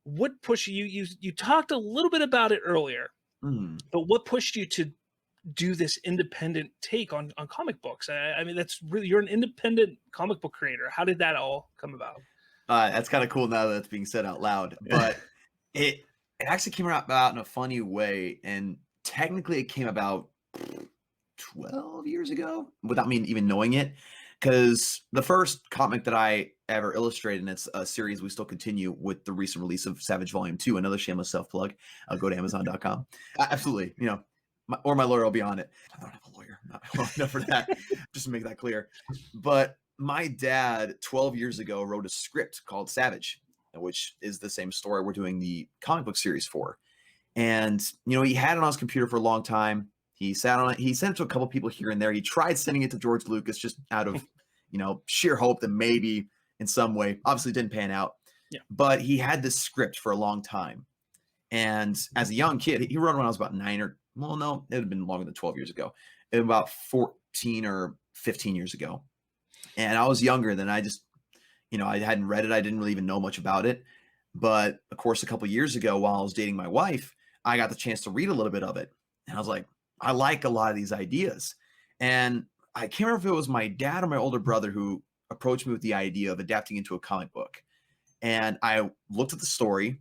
what pushed you? You talked a little bit about it earlier, but what pushed you to do this independent take on comic books? I mean, that's really, you're an independent comic book creator. How did that all come about? That's kind of cool now that it's being said out loud, but it actually came about in a funny way. And technically it came about 12 years ago without me even knowing it. Because the first comic that I ever illustrated, and it's a series we still continue with the recent release of Savage Volume 2, another shameless self-plug. Go to Amazon.com. Absolutely, you know, my lawyer will be on it. I don't have a lawyer, not well enough for that, just to make that clear. But my dad, 12 years ago, wrote a script called Savage, which is the same story we're doing the comic book series for. And, you know, he had it on his computer for a long time. He sat on it. He sent it to a couple people here and there. He tried sending it to George Lucas just out of, you know, sheer hope that maybe in some way, obviously didn't pan out. Yeah. But he had this script for a long time. And as a young kid, he wrote it when I was about 9 or, well, no, it had been longer than 12 years ago. It was about 14 or 15 years ago. And I was younger than I just, you know, I hadn't read it. I didn't really even know much about it. But of course, a couple of years ago, while I was dating my wife, I got the chance to read a little bit of it. And I was like, I like a lot of these ideas. And I can't remember if it was my dad or my older brother who approached me with the idea of adapting into a comic book. And I looked at the story.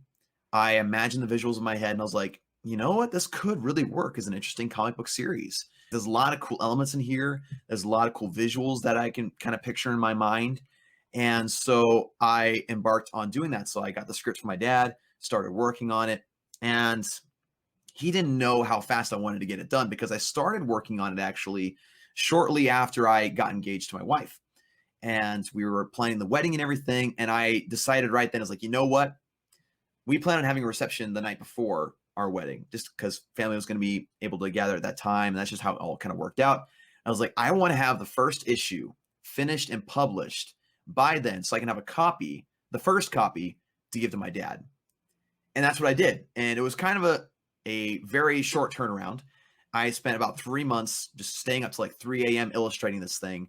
I imagined the visuals in my head, and I was like, you know what? This could really work as an interesting comic book series. There's a lot of cool elements in here. There's a lot of cool visuals that I can kind of picture in my mind. And so I embarked on doing that. So I got the script from my dad, started working on it, and he didn't know how fast I wanted to get it done because I started working on it actually shortly after I got engaged to my wife. And we were planning the wedding and everything. And I decided right then, I was like, you know what? We planned on having a reception the night before our wedding, just because family was going to be able to gather at that time. And that's just how it all kind of worked out. I was like, I want to have the first issue finished and published by then so I can have a copy, the first copy, to give to my dad. And that's what I did. And it was kind of a very short turnaround. I spent about 3 months just staying up to like 3 a.m. illustrating this thing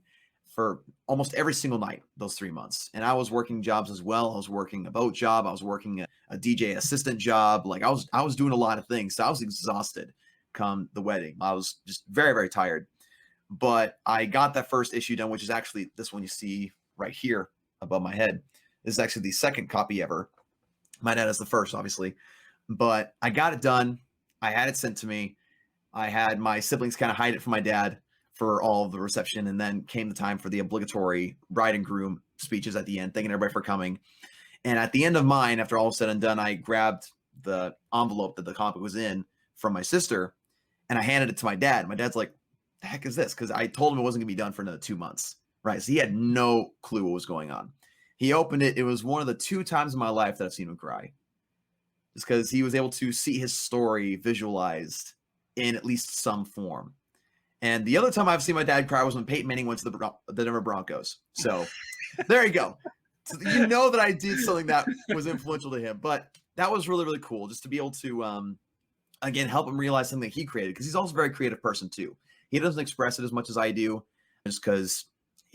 for almost every single night, those 3 months. And I was working jobs as well. I was working a boat job. I was working a DJ assistant job. Like I was doing a lot of things. So I was exhausted come the wedding. I was just very, very tired. But I got that first issue done, which is actually this one you see right here above my head. This is actually the second copy ever. My dad is the first, obviously. But I got it done. I had it sent to me. I had my siblings kind of hide it from my dad for all of the reception. And then came the time for the obligatory bride and groom speeches at the end, thanking everybody for coming. And at the end of mine, after all was said and done, I grabbed the envelope that the comic was in from my sister and I handed it to my dad. My dad's like, the heck is this? Because I told him it wasn't going to be done for another 2 months. Right. So he had no clue what was going on. He opened it. It was one of the 2 times in my life that I've seen him cry. Just because he was able to see his story visualized in at least some form. And the other time I've seen my dad cry was when Peyton Manning went to the Denver Broncos. So there you go. So you know that I did something that was influential to him. But that was really, really cool just to be able to, again, help him realize something that he created. Because he's also a very creative person, too. He doesn't express it as much as I do just because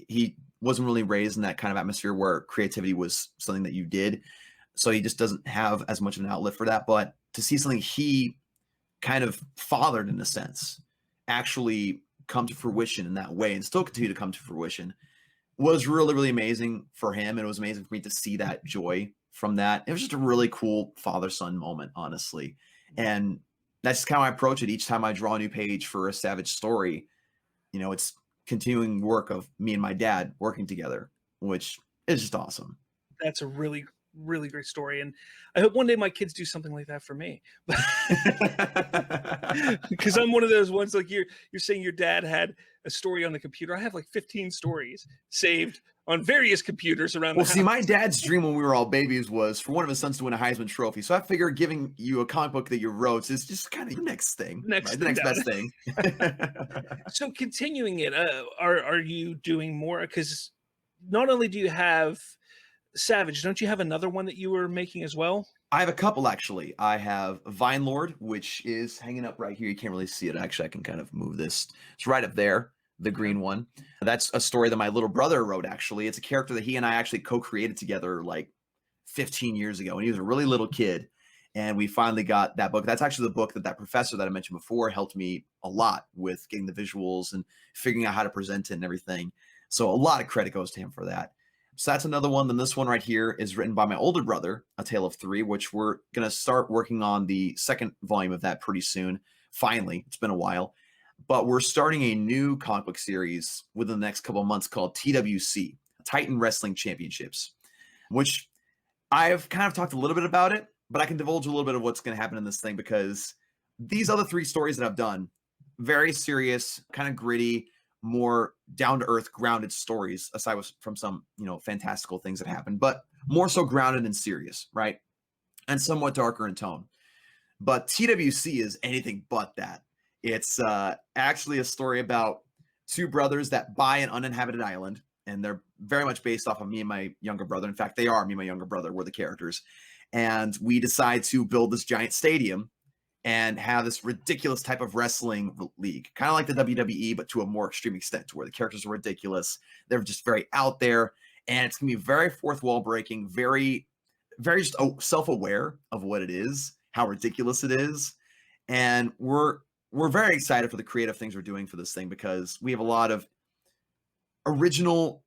he wasn't really raised in that kind of atmosphere where creativity was something that you did. So he just doesn't have as much of an outlet for that. But to see something he kind of fathered in a sense actually come to fruition in that way and still continue to come to fruition was really, really amazing for him. And it was amazing for me to see that joy from that. It was just a really cool father-son moment, honestly. And that's just how I approach it. Each time I draw a new page for a Savage story, you know, it's continuing work of me and my dad working together, which is just awesome. That's a really, really great story. And I hope one day my kids do something like that for me. Because I'm one of those ones, like you're saying your dad had a story on the computer. I have like 15 stories saved on various computers around the house. See, my dad's dream when we were all babies was for one of his sons to win a Heisman Trophy. So I figure giving you a comic book that you wrote is just kind of the next thing. The next best thing. So continuing it, are you doing more? Because not only do you have Savage, don't you have another one that you were making as well? I have a couple, actually. I have Vine Lord, which is hanging up right here. You can't really see it. Actually, I can kind of move this. It's right up there, the green one. That's a story that my little brother wrote, actually. It's a character that he and I actually co-created together like 15 years ago. And he was a really little kid. And we finally got that book. That's actually the book that professor that I mentioned before helped me a lot with getting the visuals and figuring out how to present it and everything. So a lot of credit goes to him for that. So that's another one. Then this one right here is written by my older brother, A Tale of Three, which we're going to start working on the second volume of that pretty soon. Finally, it's been a while. But we're starting a new comic book series within the next couple of months called TWC, Titan Wrestling Championships. which I've kind of talked a little bit about it, but I can divulge a little bit of what's going to happen in this thing, because these other 3 stories that I've done, very serious, kind of gritty, more down-to-earth, grounded stories, aside from some, fantastical things that happen, but more so grounded and serious, right? And somewhat darker in tone. But TWC is anything but that. It's actually a story about 2 brothers that buy an uninhabited island, and they're very much based off of me and my younger brother. In fact, they are me and my younger brother. We're the characters. And we decide to build this giant stadium and have this ridiculous type of wrestling league, kind of like the WWE, but to a more extreme extent, to where the characters are ridiculous. They're just very out there, and it's going to be very fourth wall breaking, very, very just self-aware of what it is, how ridiculous it is. And we're very excited for the creative things we're doing for this thing, because we have a lot of original.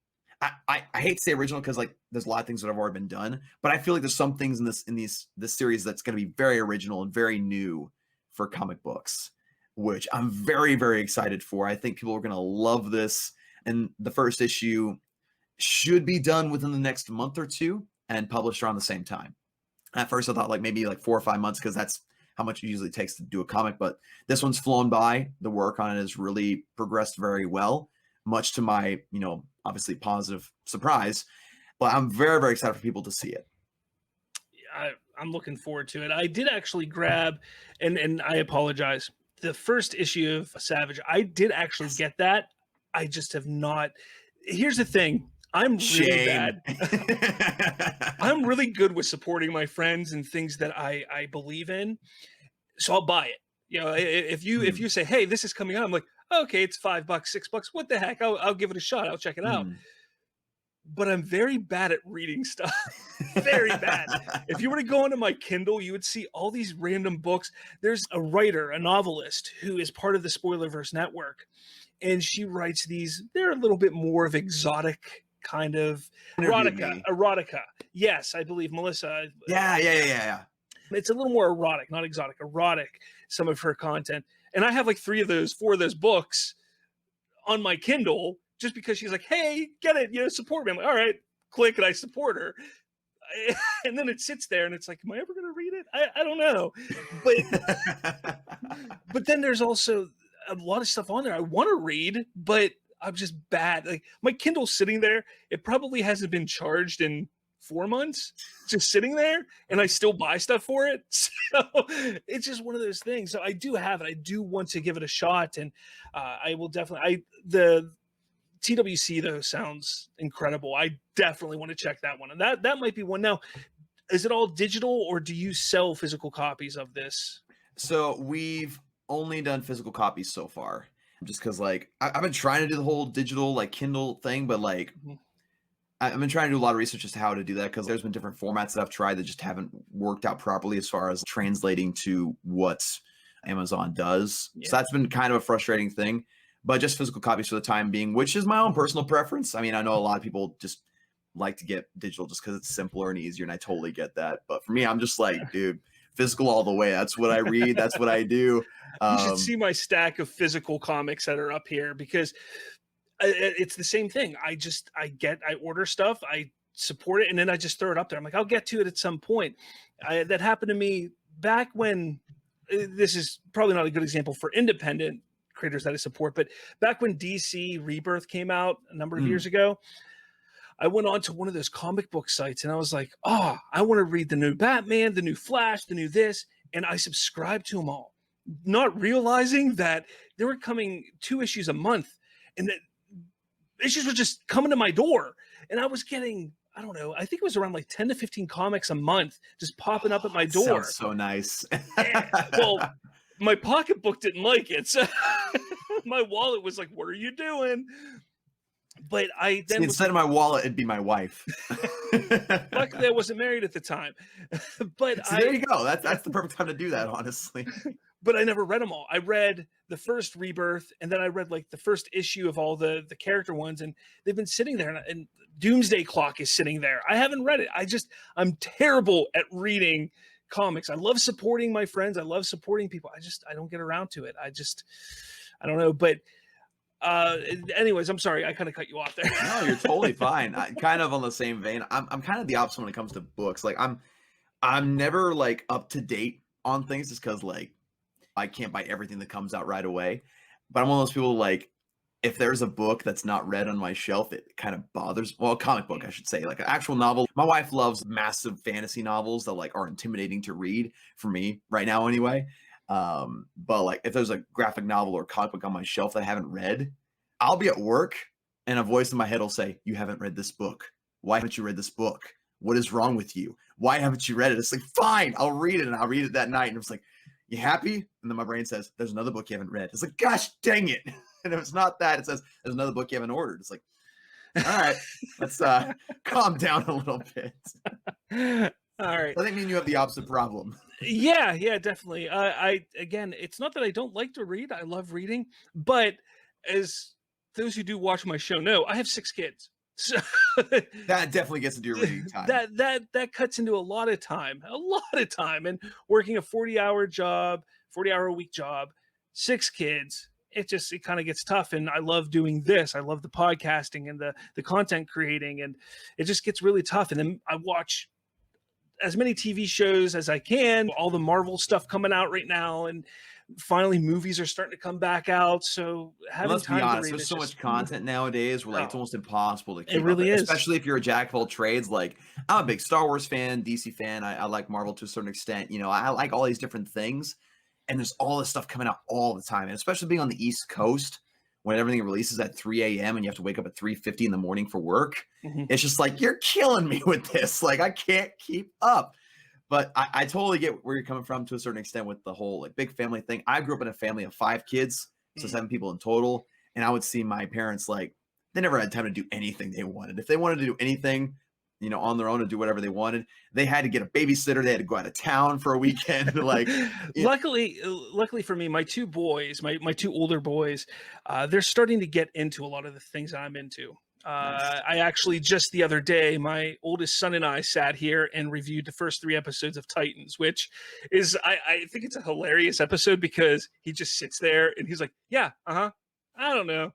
I hate to say original, because like there's a lot of things that have already been done, but I feel like there's some things in this series that's going to be very original and very new for comic books, which I'm very, very excited for. I think people are going to love this, and the first issue should be done within the next month or 2 and published around the same time. At first I thought like maybe like 4 or 5 months, because that's how much it usually takes to do a comic, but this one's flown by. The work on it has really progressed very well, much to my, obviously positive surprise, but I'm very, very excited for people to see it. I'm looking forward to it. I did actually grab, and I apologize, the first issue of Savage. I did actually get that. I just have not. Here's the thing. I'm really bad. I'm really good with supporting my friends and things that I believe in. So I'll buy it. If you say, hey, this is coming out, I'm like, okay, it's $5, $6. What the heck? I'll give it a shot. I'll check it out. But I'm very bad at reading stuff. Very bad. If you were to go onto my Kindle, you would see all these random books. There's a writer, a novelist, who is part of the Spoilerverse network. And she writes these, they're a little bit more of exotic kind of erotica. Yes, I believe Melissa. Yeah. It's a little more erotic, not exotic, erotic, some of her content. And I have like 4of those books on my Kindle, just because she's like, hey, get it, support me. I'm like, all right, click, and I support her. And then it sits there and it's like, am I ever going to read it? I don't know. But then there's also a lot of stuff on there I want to read, but I'm just bad. Like my Kindle's sitting there. It probably hasn't been charged in 4 months, just sitting there, and I still buy stuff for it. So it's just one of those things. So I do have it. I do want to give it a shot, and I will definitely. The TWC though sounds incredible. I definitely want to check that one, and that might be one. Now, is it all digital, or do you sell physical copies of this? So we've only done physical copies so far, just because like I've been trying to do the whole digital like Kindle thing, but like. I've been trying to do a lot of research as to how to do that, because there's been different formats that I've tried that just haven't worked out properly as far as translating to what Amazon does. Yeah. So that's been kind of a frustrating thing, but just physical copies for the time being, which is my own personal preference. I mean, I know a lot of people just like to get digital just because it's simpler and easier, and I totally get that. But for me, I'm just like, dude, physical all the way. That's what I read. That's what I do. You should see my stack of physical comics that are up here, because it's the same thing. I order stuff, I support it, and then I just throw it up there. I'm like, I'll get to it at some point. That happened to me back when, this is probably not a good example for independent creators that I support, but back when DC Rebirth came out a number of years ago, I went on to one of those comic book sites, and I was like, oh, I want to read the new Batman, the new Flash, the new this, and I subscribed to them all, not realizing that they were coming 2 issues a month, and that issues were just coming to my door, and I was getting, I don't know, I think it was around like 10 to 15 comics a month just popping up at my door. Sounds so nice. Well, my pocketbook didn't like it, so my wallet was like, what are you doing? But I then instead of my wallet, it'd be my wife. Luckily, I wasn't married at the time. But so there you go. That's the perfect time to do that, honestly. But I never read them all. I read the first Rebirth, and then I read like the first issue of all the character ones, and they've been sitting there, and Doomsday Clock is sitting there. I haven't read it. I'm terrible at reading comics. I love supporting my friends. I love supporting people. I don't get around to it. I don't know. But Anyways, I'm sorry. I kind of cut you off there. No, you're totally fine. Kind of on the same vein. I'm kind of the opposite when it comes to books. Like I'm never like up to date on things just because like I can't buy everything that comes out right away. But I'm one of those people like if there's a book that's not read on my shelf, it kind of bothers. Well, a comic book, I should say, like an actual novel. My wife loves massive fantasy novels that like are intimidating to read for me right now, anyway. But like if there's a graphic novel or comic book on my shelf that I haven't read, I'll be at work and a voice in my head will say, "You haven't read this book. Why haven't you read this book? What is wrong with you? Why haven't you read it?" It's like, fine, I'll read it, and I'll read it that night. And it's like, "You happy?" And then my brain says, "There's another book you haven't read." It's like, gosh dang it. And if it's not that, it says, "There's another book you haven't ordered." It's like, all right, let's calm down a little bit. All right. I think me and you have the opposite problem. Yeah, definitely. I again, it's not that I don't like to read. I love reading, but as those who do watch my show know, I have 6 kids. So That definitely gets into your reading time. that cuts into a lot of time, and working a 40-hour job, 40-hour-a-week job, 6 kids. It kind of gets tough. And I love doing this. I love the podcasting and the content creating, and it just gets really tough. And then I watch as many TV shows as I can, all the Marvel stuff coming out right now, and finally movies are starting to come back out. So having Let's time be to honest, read there's is so just much content nowadays where like it's Oh. almost impossible to keep It really up, is. especially if you're a jack of all trades. Like I'm a big Star Wars fan, DC fan. I like Marvel to a certain extent. You know, I like all these different things, and there's all this stuff coming out all the time. And especially being on the East Coast when everything releases at 3 a.m. and you have to wake up at 3:50 in the morning for work. Mhm. It's just like, you're killing me with this. Like I can't keep up. But I totally get where you're coming from to a certain extent with the whole like big family thing. I grew up in a family of 5 kids, so 7 people in total. And I would see my parents like they never had time to do anything they wanted. If they wanted to do anything, you know, on their own to do whatever they wanted, they had to get a babysitter. They had to go out of town for a weekend. Like, luckily for me, my 2 boys, my 2 older boys, they're starting to get into a lot of the things I'm into. Nice. I actually just the other day, my oldest son and I sat here and reviewed the first 3 episodes of Titans, which is I think it's a hilarious episode because he just sits there and he's like, "Yeah, I don't know."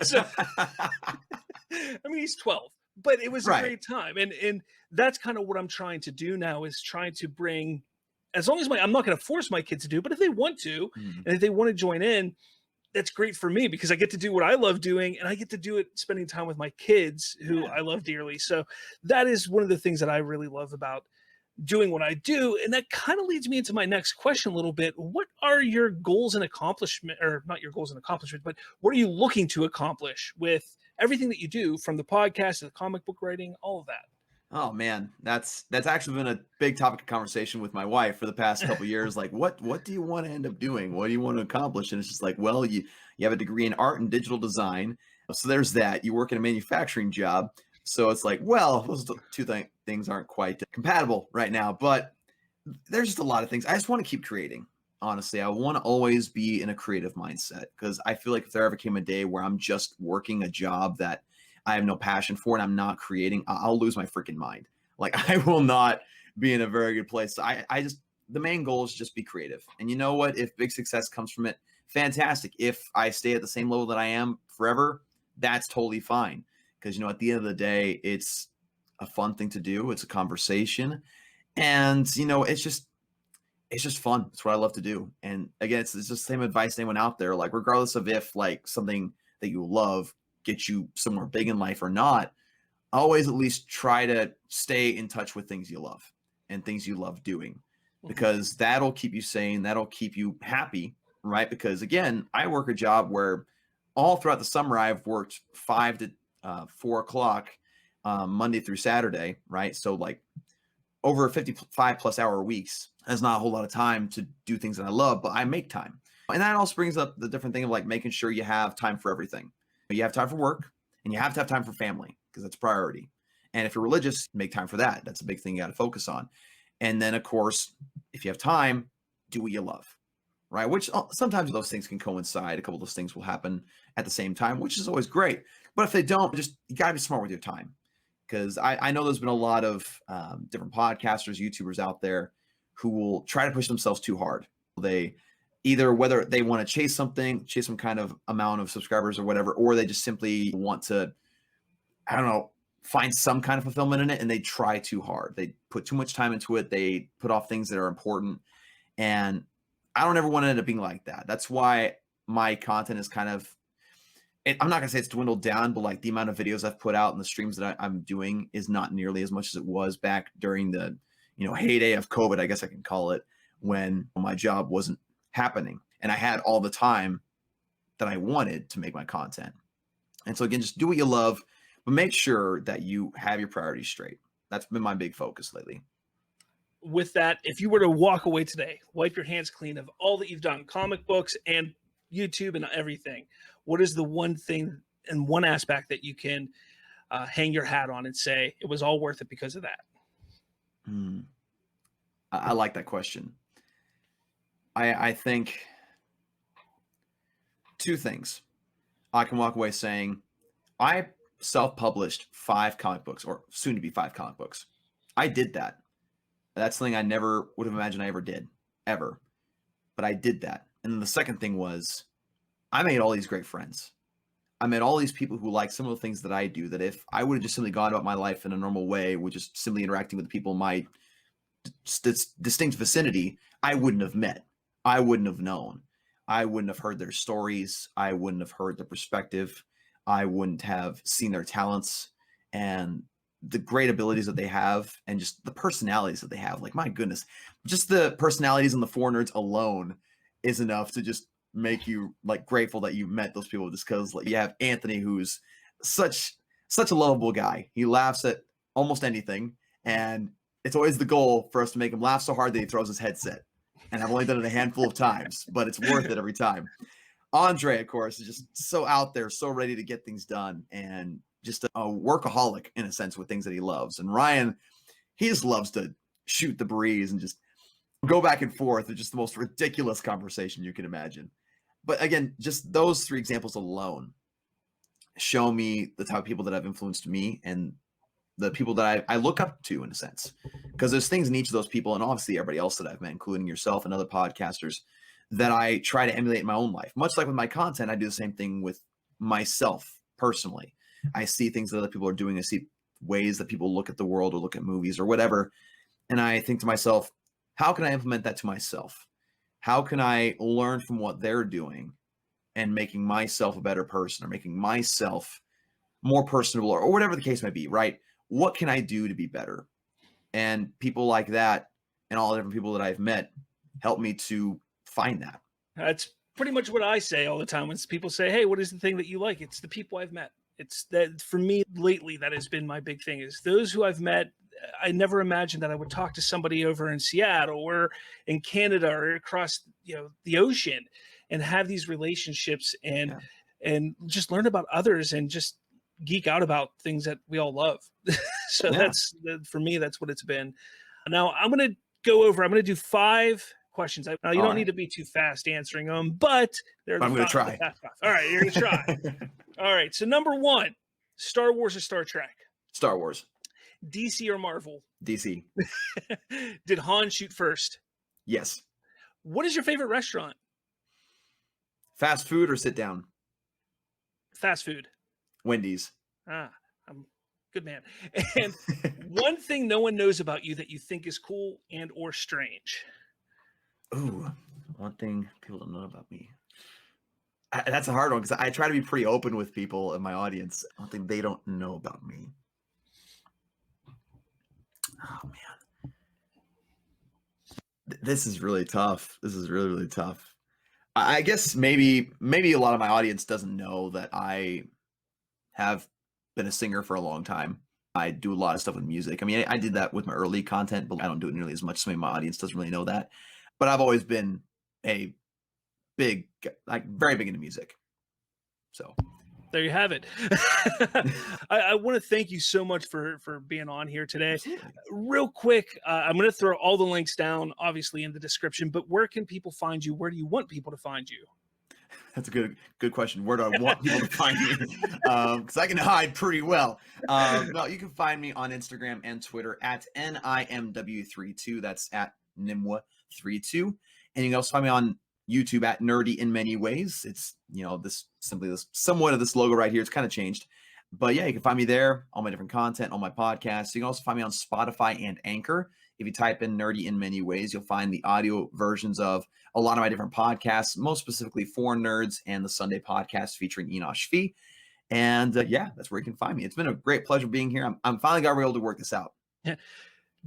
So I mean, he's 12, but it was a Right. great time, and that's kind of what I'm trying to do now is trying to bring, as long as I'm not going to force my kids to do, but if they want to, Mhm. and if they want to join in, that's great for me because I get to do what I love doing, and I get to do it spending time with my kids who Yeah. I love dearly. So that is one of the things that I really love about doing what I do. And that kind of leads me into my next question a little bit. What are your goals and accomplishment, or not your goals and accomplishment, but what are you looking to accomplish with everything that you do, from the podcast to the comic book writing, all of that? Oh man, that's actually been a big topic of conversation with my wife for the past couple years. Like, what do you want to end up doing? What do you want to accomplish? And it's just like, well, you have a degree in art and digital design, so there's that. You work in a manufacturing job, so it's like, well, those 2 things aren't quite compatible right now. But there's just a lot of things. I just want to keep creating. Honestly, I want to always be in a creative mindset because I feel like if there ever came a day where I'm just working a job that I have no passion for and I'm not creating, I'll lose my freaking mind. Like I will not be in a very good place. So I just, the main goal is just be creative. And you know what? If big success comes from it, fantastic. If I stay at the same level that I am forever, that's totally fine. Because, you know, at the end of the day, it's a fun thing to do. It's a conversation. And, you know, it's just fun. It's what I love to do. And again, it's just the same advice to anyone out there. Like, regardless of if like something that you love gets you somewhere big in life or not, always at least try to stay in touch with things you love and things you love doing, because that'll keep you sane. That'll keep you happy, right? Because again, I work a job where all throughout the summer, I've worked 5 to 4 o'clock Monday through Saturday, right? So like over 55 plus hour weeks. That's not a whole lot of time to do things that I love, but I make time. And that also brings up the different thing of like making sure you have time for everything. You have time for work and you have to have time for family because that's a priority. And if you're religious, make time for that. That's a big thing you got to focus on. And then, of course, if you have time, do what you love, right? Which sometimes those things can coincide. A couple of those things will happen at the same time, which is always great. But if they don't, just you got to be smart with your time. Because I know there's been a lot of different podcasters, YouTubers out there who will try to push themselves too hard. They either whether they want to chase something, chase some kind of amount of subscribers or whatever, or they just simply want to, I don't know, find some kind of fulfillment in it, and they try too hard. They put too much time into it. They put off things that are important. And I don't ever want to end up being like that. That's why my content is kind of, I'm not going to say it's dwindled down, but like the amount of videos I've put out and the streams that I'm doing is not nearly as much as it was back during the, heyday of COVID, I guess I can call it, when my job wasn't happening and I had all the time that I wanted to make my content. And so again, just do what you love, but make sure that you have your priorities straight. That's been my big focus lately. With that, if you were to walk away today, wipe your hands clean of all that you've done, comic books and YouTube and everything, what is the one thing and one aspect that you can hang your hat on and say it was all worth it because of that? I like that question. I think two things. I can walk away saying I self-published 5 comic books, or soon to be 5 comic books. I did that. That's something I never would have imagined I ever did, ever. But I did that. And then the second thing was I made all these great friends. I met all these people who like some of the things that I do, that if I would have just simply gone about my life in a normal way, with just simply interacting with people in my distinct vicinity, I wouldn't have met. I wouldn't have known. I wouldn't have heard their stories. I wouldn't have heard their perspective. I wouldn't have seen their talents and the great abilities that they have, and just the personalities that they have. Like, my goodness, just the personalities in the 4 Nerds alone is enough to just make you like grateful that you met those people, just because like, you have Anthony, who's such a lovable guy. He laughs at almost anything, and it's always the goal for us to make him laugh so hard that he throws his headset. And I've only done it a handful of times, but it's worth it every time. Andre, of course, is just so out there, so ready to get things done, and just a workaholic in a sense with things that he loves. And Ryan, he just loves to shoot the breeze and just go back and forth. It's just the most ridiculous conversation you can imagine. But again, just those 3 examples alone show me the type of people that have influenced me and the people that I look up to, in a sense, because there's things in each of those people, and obviously everybody else that I've met, including yourself and other podcasters, that I try to emulate in my own life. Much like with my content, I do the same thing with myself personally. I see things that other people are doing. I see ways that people look at the world or look at movies or whatever. And I think to myself, how can I implement that to myself? How can I learn from what they're doing and making myself a better person, or making myself more personable, or whatever the case may be, right? What can I do to be better? And people like that and all the different people that I've met help me to find that. That's pretty much what I say all the time when people say, hey, what is the thing that you like? It's the people I've met. It's that, for me lately, that has been my big thing, is those who I've met. I never imagined that I would talk to somebody over in Seattle or in Canada or across, the ocean, and have these relationships and just learn about others and just geek out about things that we all love. So that's, for me, that's what it's been. Now I'm going to do 5 questions. Now you don't need to be too fast answering them, but I'm going to try. All right, you're going to try. All right. So number 1, Star Wars or Star Trek? Star Wars. DC or Marvel? DC. Did Han shoot first? Yes. What is your favorite restaurant? Fast food or sit down? Fast food. Wendy's. I'm a good man. And one thing no one knows about you that you think is cool and or strange? Ooh, one thing people don't know about me. That's a hard one, because I try to be pretty open with people in my audience. One thing they don't know about me. Oh man, this is really tough. This is really, really tough. I guess maybe a lot of my audience doesn't know that I have been a singer for a long time. I do a lot of stuff with music. I mean, I did that with my early content, but I don't do it nearly as much. Some of my audience doesn't really know that. But I've always been very big into music. So there you have it. I want to thank you so much for being on here today. Absolutely. Real quick, I'm going to throw all the links down, obviously, in the description, but where can people find you? Where do you want people to find you? That's a good question. Where do I want people to find me? Because I can hide pretty well. No, you can find me on Instagram and Twitter at NIMW32. That's at NIMWA32. And you can also find me on YouTube at Nerdy in Many Ways. It's, this somewhat of this logo right here. It's kind of changed. But yeah, you can find me there, all my different content, all my podcasts. You can also find me on Spotify and Anchor. If you type in Nerdy in Many Ways, you'll find the audio versions of a lot of my different podcasts, most specifically For Nerds and the Sunday podcast featuring Enosh Fee. And yeah, that's where you can find me. It's been a great pleasure being here. I'm finally got able to work this out. Yeah,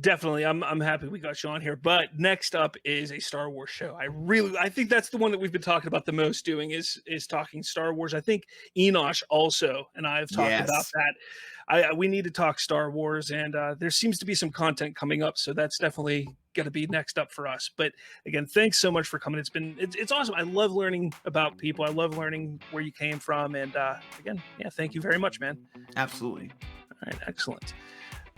definitely. I'm happy we got you on here. But next up is a Star Wars show. I think that's the one that we've been talking about the most doing is talking Star Wars. I think Enosh also and I have talked about that. We need to talk Star Wars, and there seems to be some content coming up, so that's definitely going to be next up for us. But again, thanks so much for coming. It's awesome. I love learning about people. I love learning where you came from, and again, yeah, thank you very much, man. Absolutely. All right, excellent.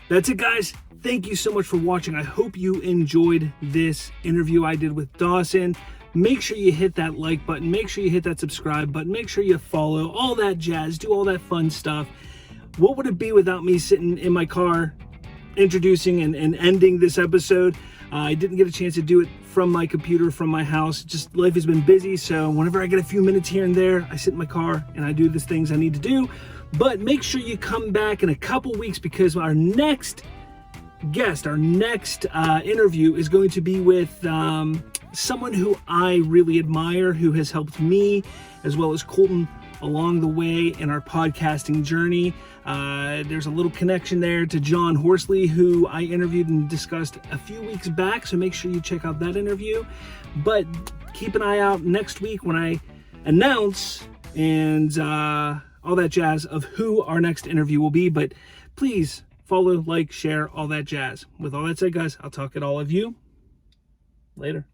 That's it, guys. Thank you so much for watching. I hope you enjoyed this interview I did with Dawson. Make sure you hit that like button. Make sure you hit that subscribe button. Make sure you follow, all that jazz, do all that fun stuff. What would it be without me sitting in my car introducing and ending this episode? I didn't get a chance to do it from my computer, from my house. Just life has been busy, so whenever I get a few minutes here and there, I sit in my car and I do the things I need to do. But make sure you come back in a couple weeks, because our next guest, our next interview is going to be with someone who I really admire, who has helped me as well as Colton along the way in our podcasting journey. There's a little connection there to John Horsley, who I interviewed and discussed a few weeks back, so make sure you check out that interview. But keep an eye out next week when I announce and all that jazz of who our next interview will be. But please follow, like, share, all that jazz. With all that said, guys, I'll talk at all of you later.